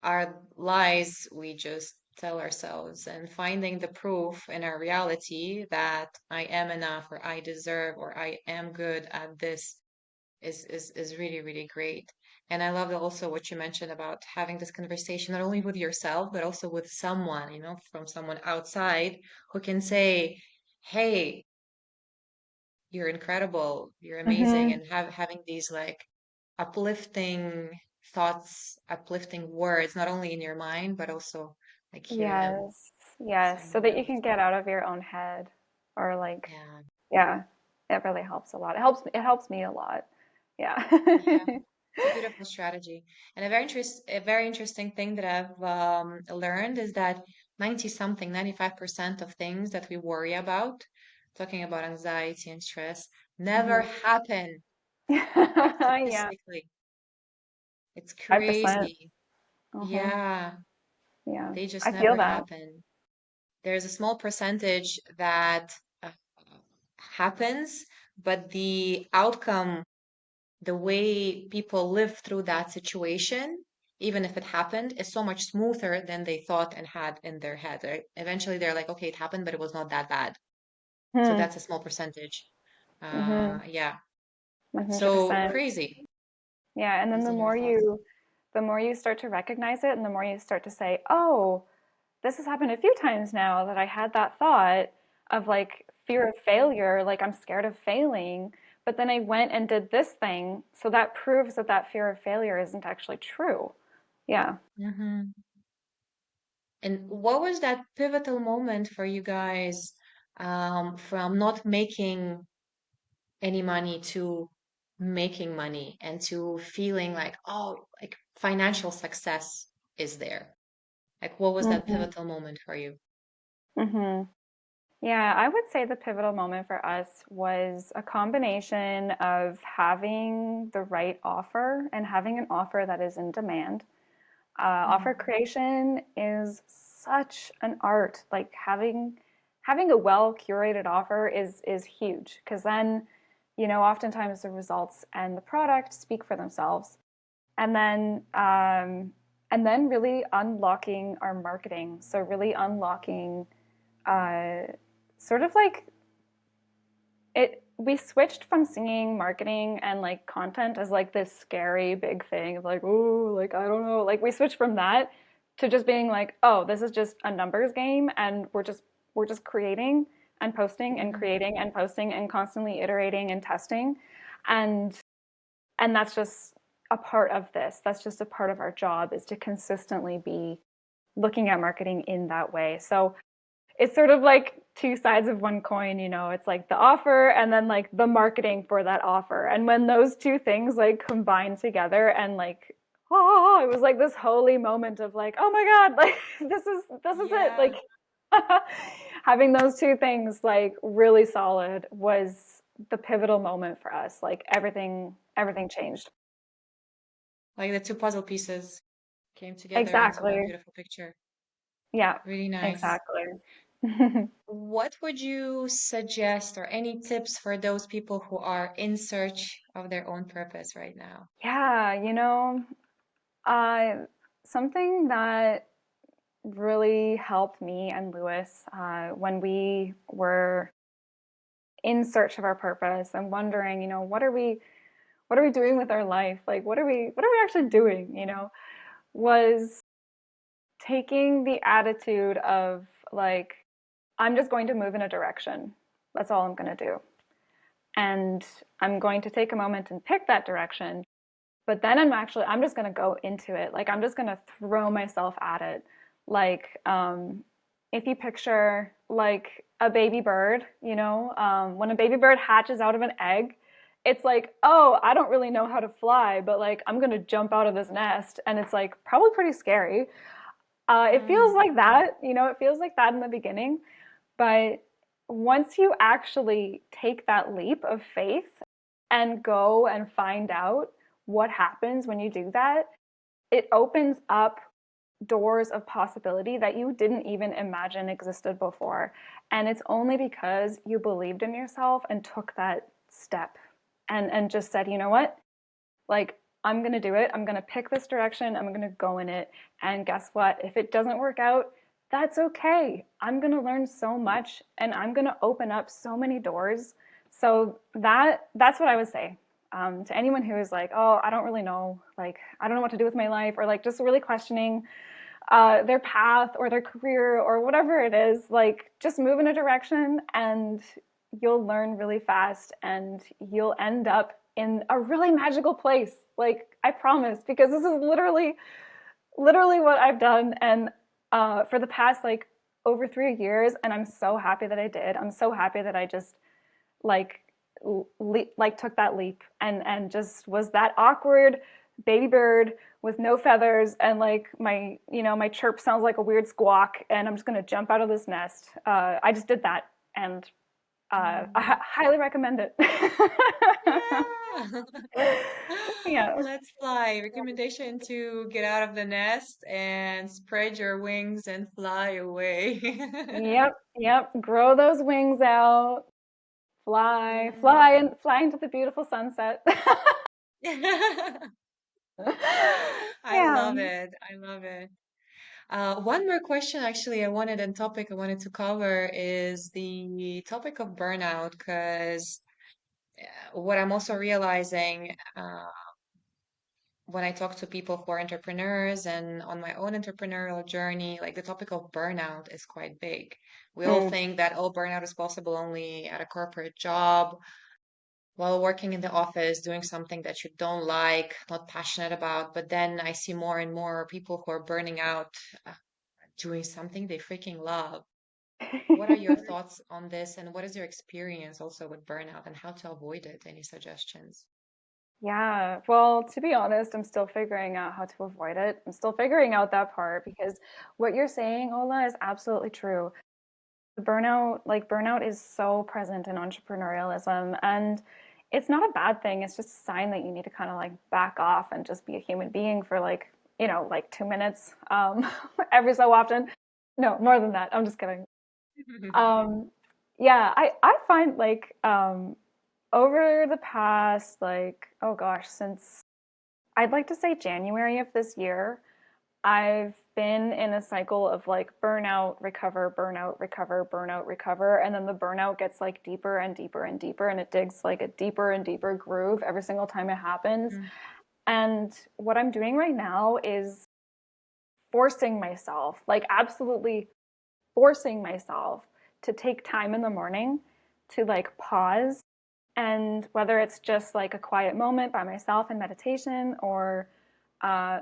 S1: are lies we just tell ourselves, and finding the proof in our reality that I am enough or I deserve or I am good at this is really, really great. And I love also what you mentioned about having this conversation not only with yourself, but also with someone, from someone outside who can say, hey, you're incredible, you're amazing,
S2: Mhm.
S1: and having these like uplifting thoughts, uplifting words, not only in your mind, but also like hear them
S2: Yes. Yes. So
S1: someone
S2: that you
S1: else.
S2: can get out of your own head or like
S1: Yeah.
S2: yeah, it really helps a lot. It helps me a lot. Yeah.
S1: Yeah. It's a beautiful strategy. And a very interesting thing that I've learned is that 90 something, 95% of things that we worry about, talking about anxiety and stress, never
S2: Mhm.
S1: happen. Like
S2: Yeah.
S1: statistically, it's
S2: 5%.
S1: crazy.
S2: Uh-huh.
S1: Yeah,
S2: Yeah.
S1: they just
S2: I feel
S1: never
S2: that.
S1: happen. There's a small percentage that uh, happens, but the outcome, the way people live through that situation, even if it happened, is so much smoother than they thought and had in their head, right? Eventually, they're like, okay, it happened, but it was not that bad. So
S2: Hmm.
S1: that's a small percentage.
S2: Mhm.
S1: Yeah. So
S2: 100%.
S1: crazy.
S2: Yeah, and then the
S1: Crazy
S2: more
S1: nervous.
S2: you start to recognize it and the more you start to say, "Oh, this has happened a few times now that I had that thought of like fear of failure, like I'm scared of failing, but then I went and did this thing, so that proves that that fear of failure isn't actually true." Yeah.
S1: Hmm. And what was that pivotal moment for you guys from not making any money to making money and to feeling like, oh, like financial success is there. Like, what was that
S2: Hmm.
S1: pivotal moment for you?
S2: Hmm. Yeah, I would say the pivotal moment for us was a combination of having the right offer and having an offer that is in demand. Offer
S1: Mhm.
S2: creation is such an art. Like having a well curated offer is huge because then, oftentimes the results and the product speak for themselves. And then and then really unlocking our marketing. So really unlocking uh, sort of like it we switched from seeing marketing and like content as like this scary big thing of like, oh, like I don't know, like we switched from that to just being like, oh, this is just a numbers game and we're just creating and posting and
S1: Mhm.
S2: creating and posting and constantly iterating and testing. And and that's just a part of this. That's just a part of our job, is to consistently be looking at marketing in that way. So it's sort of like two sides of one coin, it's like the offer and then like the marketing for that offer. And when those two things like combine together and like, oh, it was like this holy moment of like, oh my God, like this is it.
S1: Yeah.
S2: Like having those two things like really solid was the pivotal moment for us. Like everything changed.
S1: Like the two puzzle pieces came together into one
S2: Exactly.
S1: beautiful picture.
S2: Yeah,
S1: Really nice.
S2: exactly.
S1: What would you suggest or any tips for those people who are in search of their own purpose right now?
S2: Yeah, uh, something that really helped me and Lewis when we were in search of our purpose and wondering, what are we doing with our life? Like, what are we actually doing? Was taking the attitude of like, I'm just going to move in a direction. That's all I'm going to do. And I'm going to take a moment and pick that direction. But then I'm just going to go into it. Like, I'm just going to throw myself at it. Like, if you picture like a baby bird, when a baby bird hatches out of an egg, it's like, oh, I don't really know how to fly, but like, I'm going to jump out of this nest. And it's like probably pretty scary. It feels
S1: Mm.
S2: like that, it feels like that in the beginning. But once you actually take that leap of faith and go and find out what happens when you do that, it opens up doors of possibility that you didn't even imagine existed before. And it's only because you believed in yourself and took that step and just said, you know what? Like, I'm going to do it. I'm going to pick this direction. I'm going to go in it. And guess what? If it doesn't work out, that's okay. I'm going to learn so much and I'm going to open up so many doors. So that's what I would say to anyone who is like, oh, I don't really know, like, I don't know what to do with my life, or like just really questioning their path or their career or whatever it is. Like, just move in a direction and you'll learn really fast and you'll end up in a really magical place. Like, I promise, because this is literally what I've done. And for the past like over 3 years, and I'm so happy that I did. I'm so happy that I just like like took that leap and just was that awkward baby bird with no feathers, and like my chirp sounds like a weird squawk, and I'm just going to jump out of this nest. I just did that, and I
S1: Mm.
S2: highly recommend it.
S1: Yeah.
S2: Yeah.
S1: Let's fly. Recommendation to get out of the nest and spread your wings and fly away.
S2: Yep, grow those wings out, fly,
S1: Yeah.
S2: fly, and fly into the beautiful sunset.
S1: I
S2: Yeah.
S1: love it. I love it. One more question, actually, a topic I wanted to cover is the topic of burnout, because what I'm also realizing when I talk to people who are entrepreneurs and on my own entrepreneurial journey, like the topic of burnout is quite big. We all
S2: Mm.
S1: think that, oh, burnout is possible only at a corporate job, while working in the office, doing something that you don't like, not passionate about. But then I see more and more people who are burning out doing something they freaking love. What are your thoughts on this, and what is your experience also with burnout and how to avoid it? Any suggestions?
S2: Yeah, well, to be honest, I'm still figuring out how to avoid it. I'm still figuring out that part because what you're saying, Ola, is absolutely true. Burnout is so present in entrepreneurialism, and it's not a bad thing. It's just a sign that you need to kind of like back off and just be a human being for like, like 2 minutes, every so often. No, more than that. I'm just kidding. Um, yeah, I find like over the past like, oh gosh, since I'd like to say January of this year, I've been in a cycle of like burnout, recover, burnout, recover, burnout, recover. And then the burnout gets like deeper and deeper and deeper, and it digs like a deeper and deeper groove every single time it happens.
S1: Mm.
S2: And what I'm doing right now is forcing myself, like absolutely forcing myself to take time in the morning to like pause. And whether it's just like a quiet moment by myself in meditation, or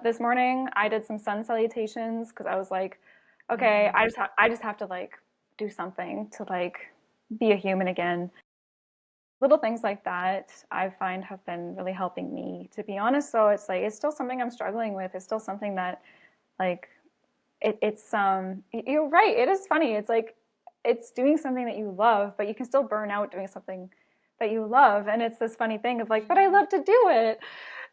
S2: this morning I did some sun salutations because I was like, okay,
S1: Mhm.
S2: I just have to like do something to like be a human again. Little things like that I find have been really helping me, to be honest. So it's like it's still something I'm struggling with. It's still something that like you're right. It is funny. It's like it's doing something that you love, but you can still burn out doing something that you love. And it's this funny thing of like, but I
S1: Yeah,
S2: love to do it,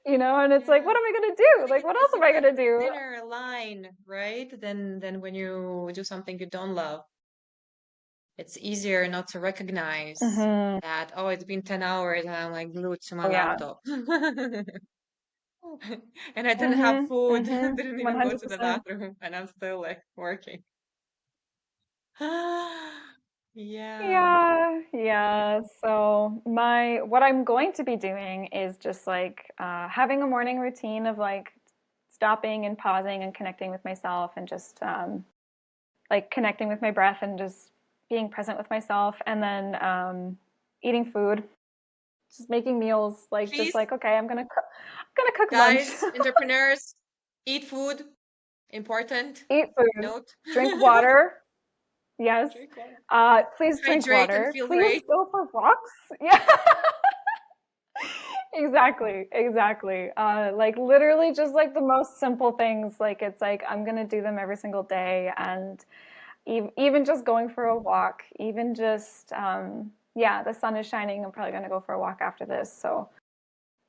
S2: and it's like,
S1: yeah.
S2: what am I gonna
S1: It's
S2: do?
S1: like
S2: Like,
S1: it
S2: what else
S1: has
S2: am I
S1: a
S2: gonna do?
S1: thinner line, right? Than when you do something you don't love. It's easier not to recognize
S2: Mm-hmm.
S1: that, oh, it's been 10 hours and I'm like glued to my
S2: Oh yeah.
S1: laptop. And I didn't have
S2: Mm-hmm.
S1: food,
S2: Mm-hmm.
S1: didn't even go to the
S2: 100%.
S1: bathroom, and I'm still like working. Yeah.
S2: Yeah, yeah. So my what I'm going to be doing is just like having a morning routine of like stopping and pausing and connecting with myself, and just like connecting with my breath and just being present with myself, and then eating food, just making meals, like just
S1: Please,
S2: like okay, I'm gonna cook lunch.
S1: guys, entrepreneurs, eat food. Important
S2: Eat food,
S1: note.
S2: drink water. Yes.
S1: Drink water.
S2: Please drink
S1: Hydrate and
S2: water.
S1: feel
S2: Please
S1: great.
S2: go for walks. Yeah. Exactly, exactly. Like literally just like the most simple things. Like it's like I'm gonna do them every single day, and even just going for a walk, even just yeah, the sun is shining. I'm probably gonna go for a walk after this. So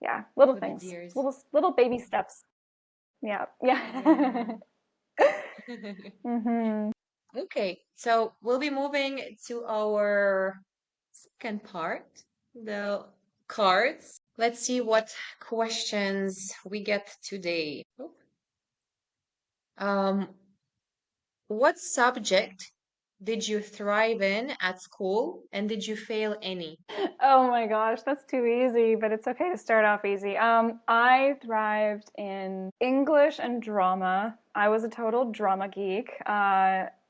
S2: yeah, little
S1: Good
S2: things,
S1: ideas.
S2: little baby steps. Yeah, yeah.
S1: Yeah.
S2: hmm
S1: Okay, so we'll be moving to our second part, the cards. Let's see what questions we get today. Um, what subject did you thrive in at school, and did you fail any?
S2: Oh my gosh, that's too easy, but it's okay to start off easy. I thrived in English and drama. I was a total drama geek.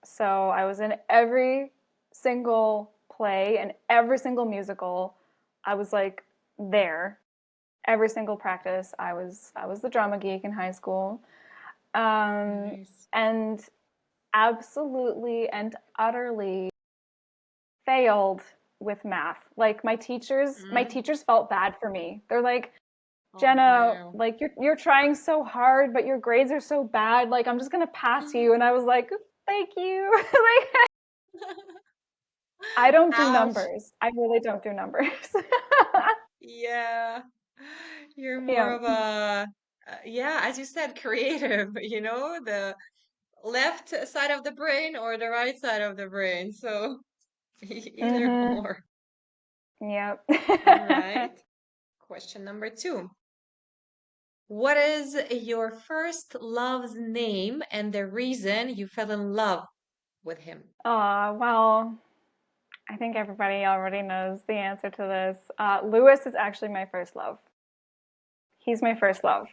S2: So I was in every single play and every single musical. I was like there. Every single practice. I was the drama geek in high school. Um,
S1: Nice.
S2: and absolutely and utterly failed with math. Like my
S1: Mm.
S2: teachers felt bad for me. They're like,
S1: Oh
S2: Jenna,
S1: no.
S2: like you're trying so hard, but your grades are so bad. Like I'm just gonna pass you. And I was like, thank you. Like I don't do
S1: Ouch.
S2: numbers. I really don't do numbers.
S1: Yeah. You're more
S2: Yeah.
S1: of a, yeah, as you said, creative, the left side of the brain or the right side of the brain. So either
S2: Mhm.
S1: or.
S2: Yeah.
S1: All right. Question number two. What is your first love's name and the reason you fell in love with him?
S2: Well, I think everybody already knows the answer to this. Lewis is actually my first love. He's my first love.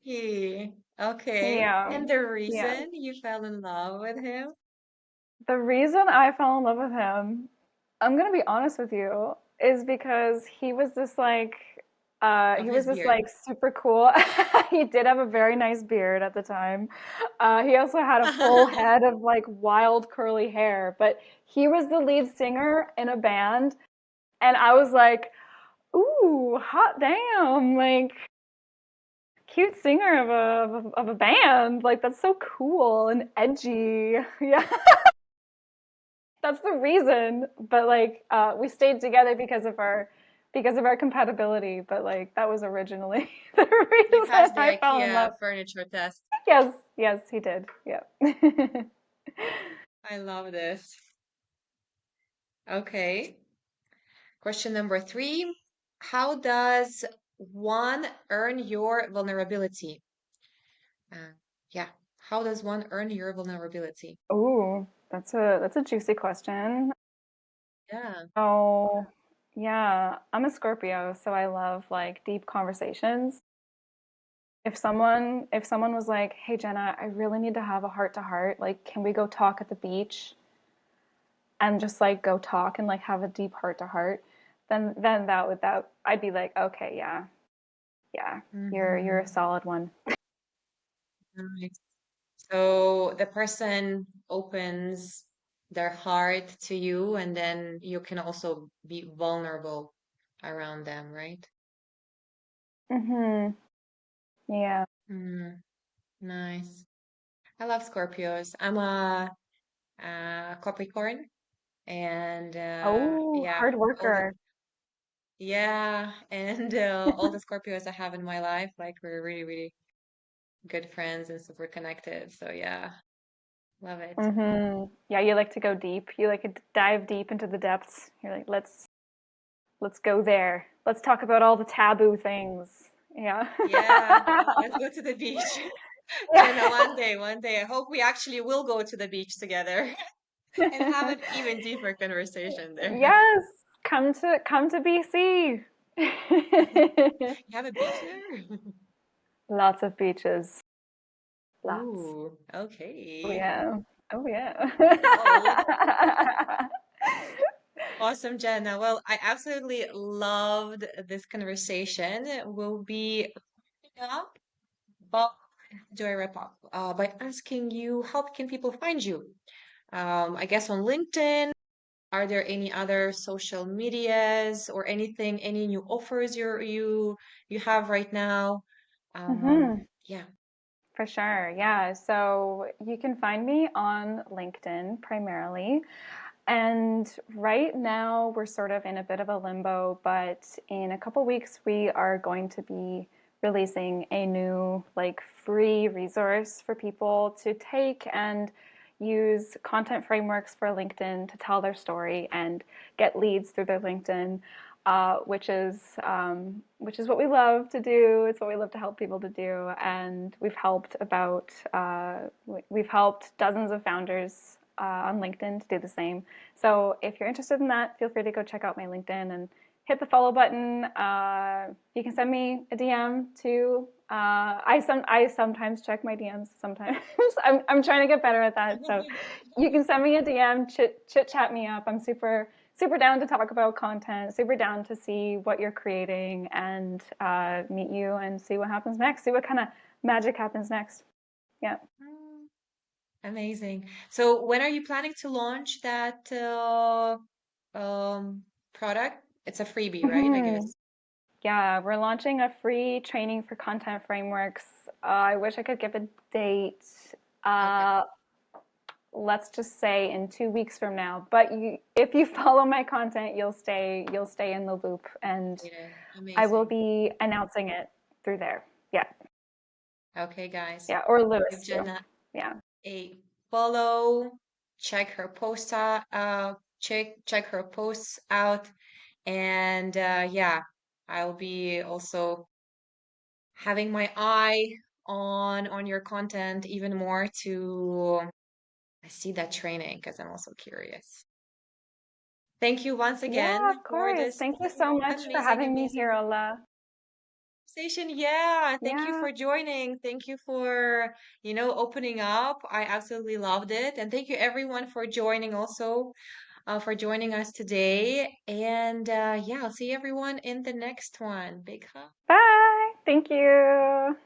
S1: He. Okay.
S2: Yeah.
S1: And the
S2: Yeah.
S1: reason you fell in love with him?
S2: The reason I fell in love with him, I'm gonna be honest with you, is because he was this like
S1: Of
S2: He was
S1: his
S2: just
S1: beard.
S2: like super cool. He did have a very nice beard at the time. He also had a full head of like wild curly hair, but he was the lead singer in a band. And I was like, ooh, hot damn. Like, cute singer of a band. Like, that's so cool and edgy. Yeah, that's the reason. But like, we stayed together because of our compatibility. But like, that was originally the
S1: You
S2: reason
S1: passed the
S2: I fell in love.
S1: IKEA furniture test.
S2: Yes, yes, he did. Yeah.
S1: I love this. Okay. Question number three. How does one earn your vulnerability? Uh, yeah. How does one earn your vulnerability?
S2: Ooh, that's a juicy question.
S1: Yeah.
S2: Oh, yeah, I'm a Scorpio, so I love like deep conversations. If someone was like, "Hey Jenna, I really need to have a heart to heart. Like, can we go talk at the beach?" and just like go talk and like have a deep heart to heart, then that I'd be like, "Okay, yeah. Yeah. You're a
S1: Mm-hmm.
S2: solid one."
S1: Nice. So the person opens their heart to you, and then you can also be vulnerable around them, right?
S2: Mhm. Yeah.
S1: Mm, nice. I love Scorpios. I'm a Capricorn, and
S2: Oh,
S1: yeah,
S2: hard
S1: all the
S2: worker.
S1: yeah, and all the Scorpios I have in my life, like we're really, really good friends and super connected. So yeah, love it.
S2: Yeah, you like to go deep. You like to dive deep into the depths. You're like, let's go there. Let's talk about all the taboo things. Yeah.
S1: Yeah, let's go to the beach. Jenna, one day, I hope we actually will go to the beach together and have an even deeper conversation there.
S2: Yes, come to BC.
S1: You have a beach there?
S2: Lots of beaches. Lots.
S1: Ooh,
S2: Oh
S1: okay.
S2: yeah. Oh yeah.
S1: Cool. Awesome, Jenna. Well, I absolutely loved this conversation. We'll be wrapping up, but do I wrap up by asking you how can people find you? I guess on LinkedIn. Are there any other social medias or anything, any new offers you have right now?
S2: hmm
S1: Yeah.
S2: For sure. Yeah. So you can find me on LinkedIn primarily. And right now, we're sort of in a bit of a limbo, but in a couple weeks, we are going to be releasing a new, like, free resource for people to take and use content frameworks for LinkedIn to tell their story and get leads through their LinkedIn, which is what we love to do. It's what we love to help people to do, and we've helped dozens of founders on LinkedIn to do the same. So if you're interested in that, feel free to go check out my LinkedIn and hit the follow button. You can send me a DM too. I sometimes check my DMs. Sometimes I'm trying to get better at that. So you can send me a DM, chit chat me up. I'm super down to talk about content. Super down to see what you're creating and meet you and see what happens next. See what kind of magic happens next. Yeah.
S1: Mm, amazing. So when are you planning to launch that product? It's a freebie, right? I
S2: hmm
S1: guess.
S2: Yeah, we're launching a free training for content frameworks. I wish I could give a date.
S1: Okay.
S2: Uh, let's just say in 2 weeks from now. But if you follow my content, you'll stay in the loop, and
S1: Yeah.
S2: I will
S1: Amazing.
S2: be announcing it through there. Yeah,
S1: Okay, guys.
S2: yeah, or
S1: Give
S2: Lewis too.
S1: Jenna
S2: Yeah.
S1: a follow. Check her post out. Check her posts out. And yeah, I'll be also having my eye on your content even more to see that training because I'm also curious. Thank you once
S2: Yeah,
S1: again
S2: of
S1: for
S2: course.
S1: this
S2: Thank you so much for
S1: amazing,
S2: having me
S1: amazing
S2: here, Ola.
S1: conversation. Yeah, thank you
S2: Yeah.
S1: for joining. Thank you for, opening up. I absolutely loved it. And thank you everyone for joining also. for joining us today. And yeah, I'll see everyone in the next one. Big hug.
S2: Bye. Thank you.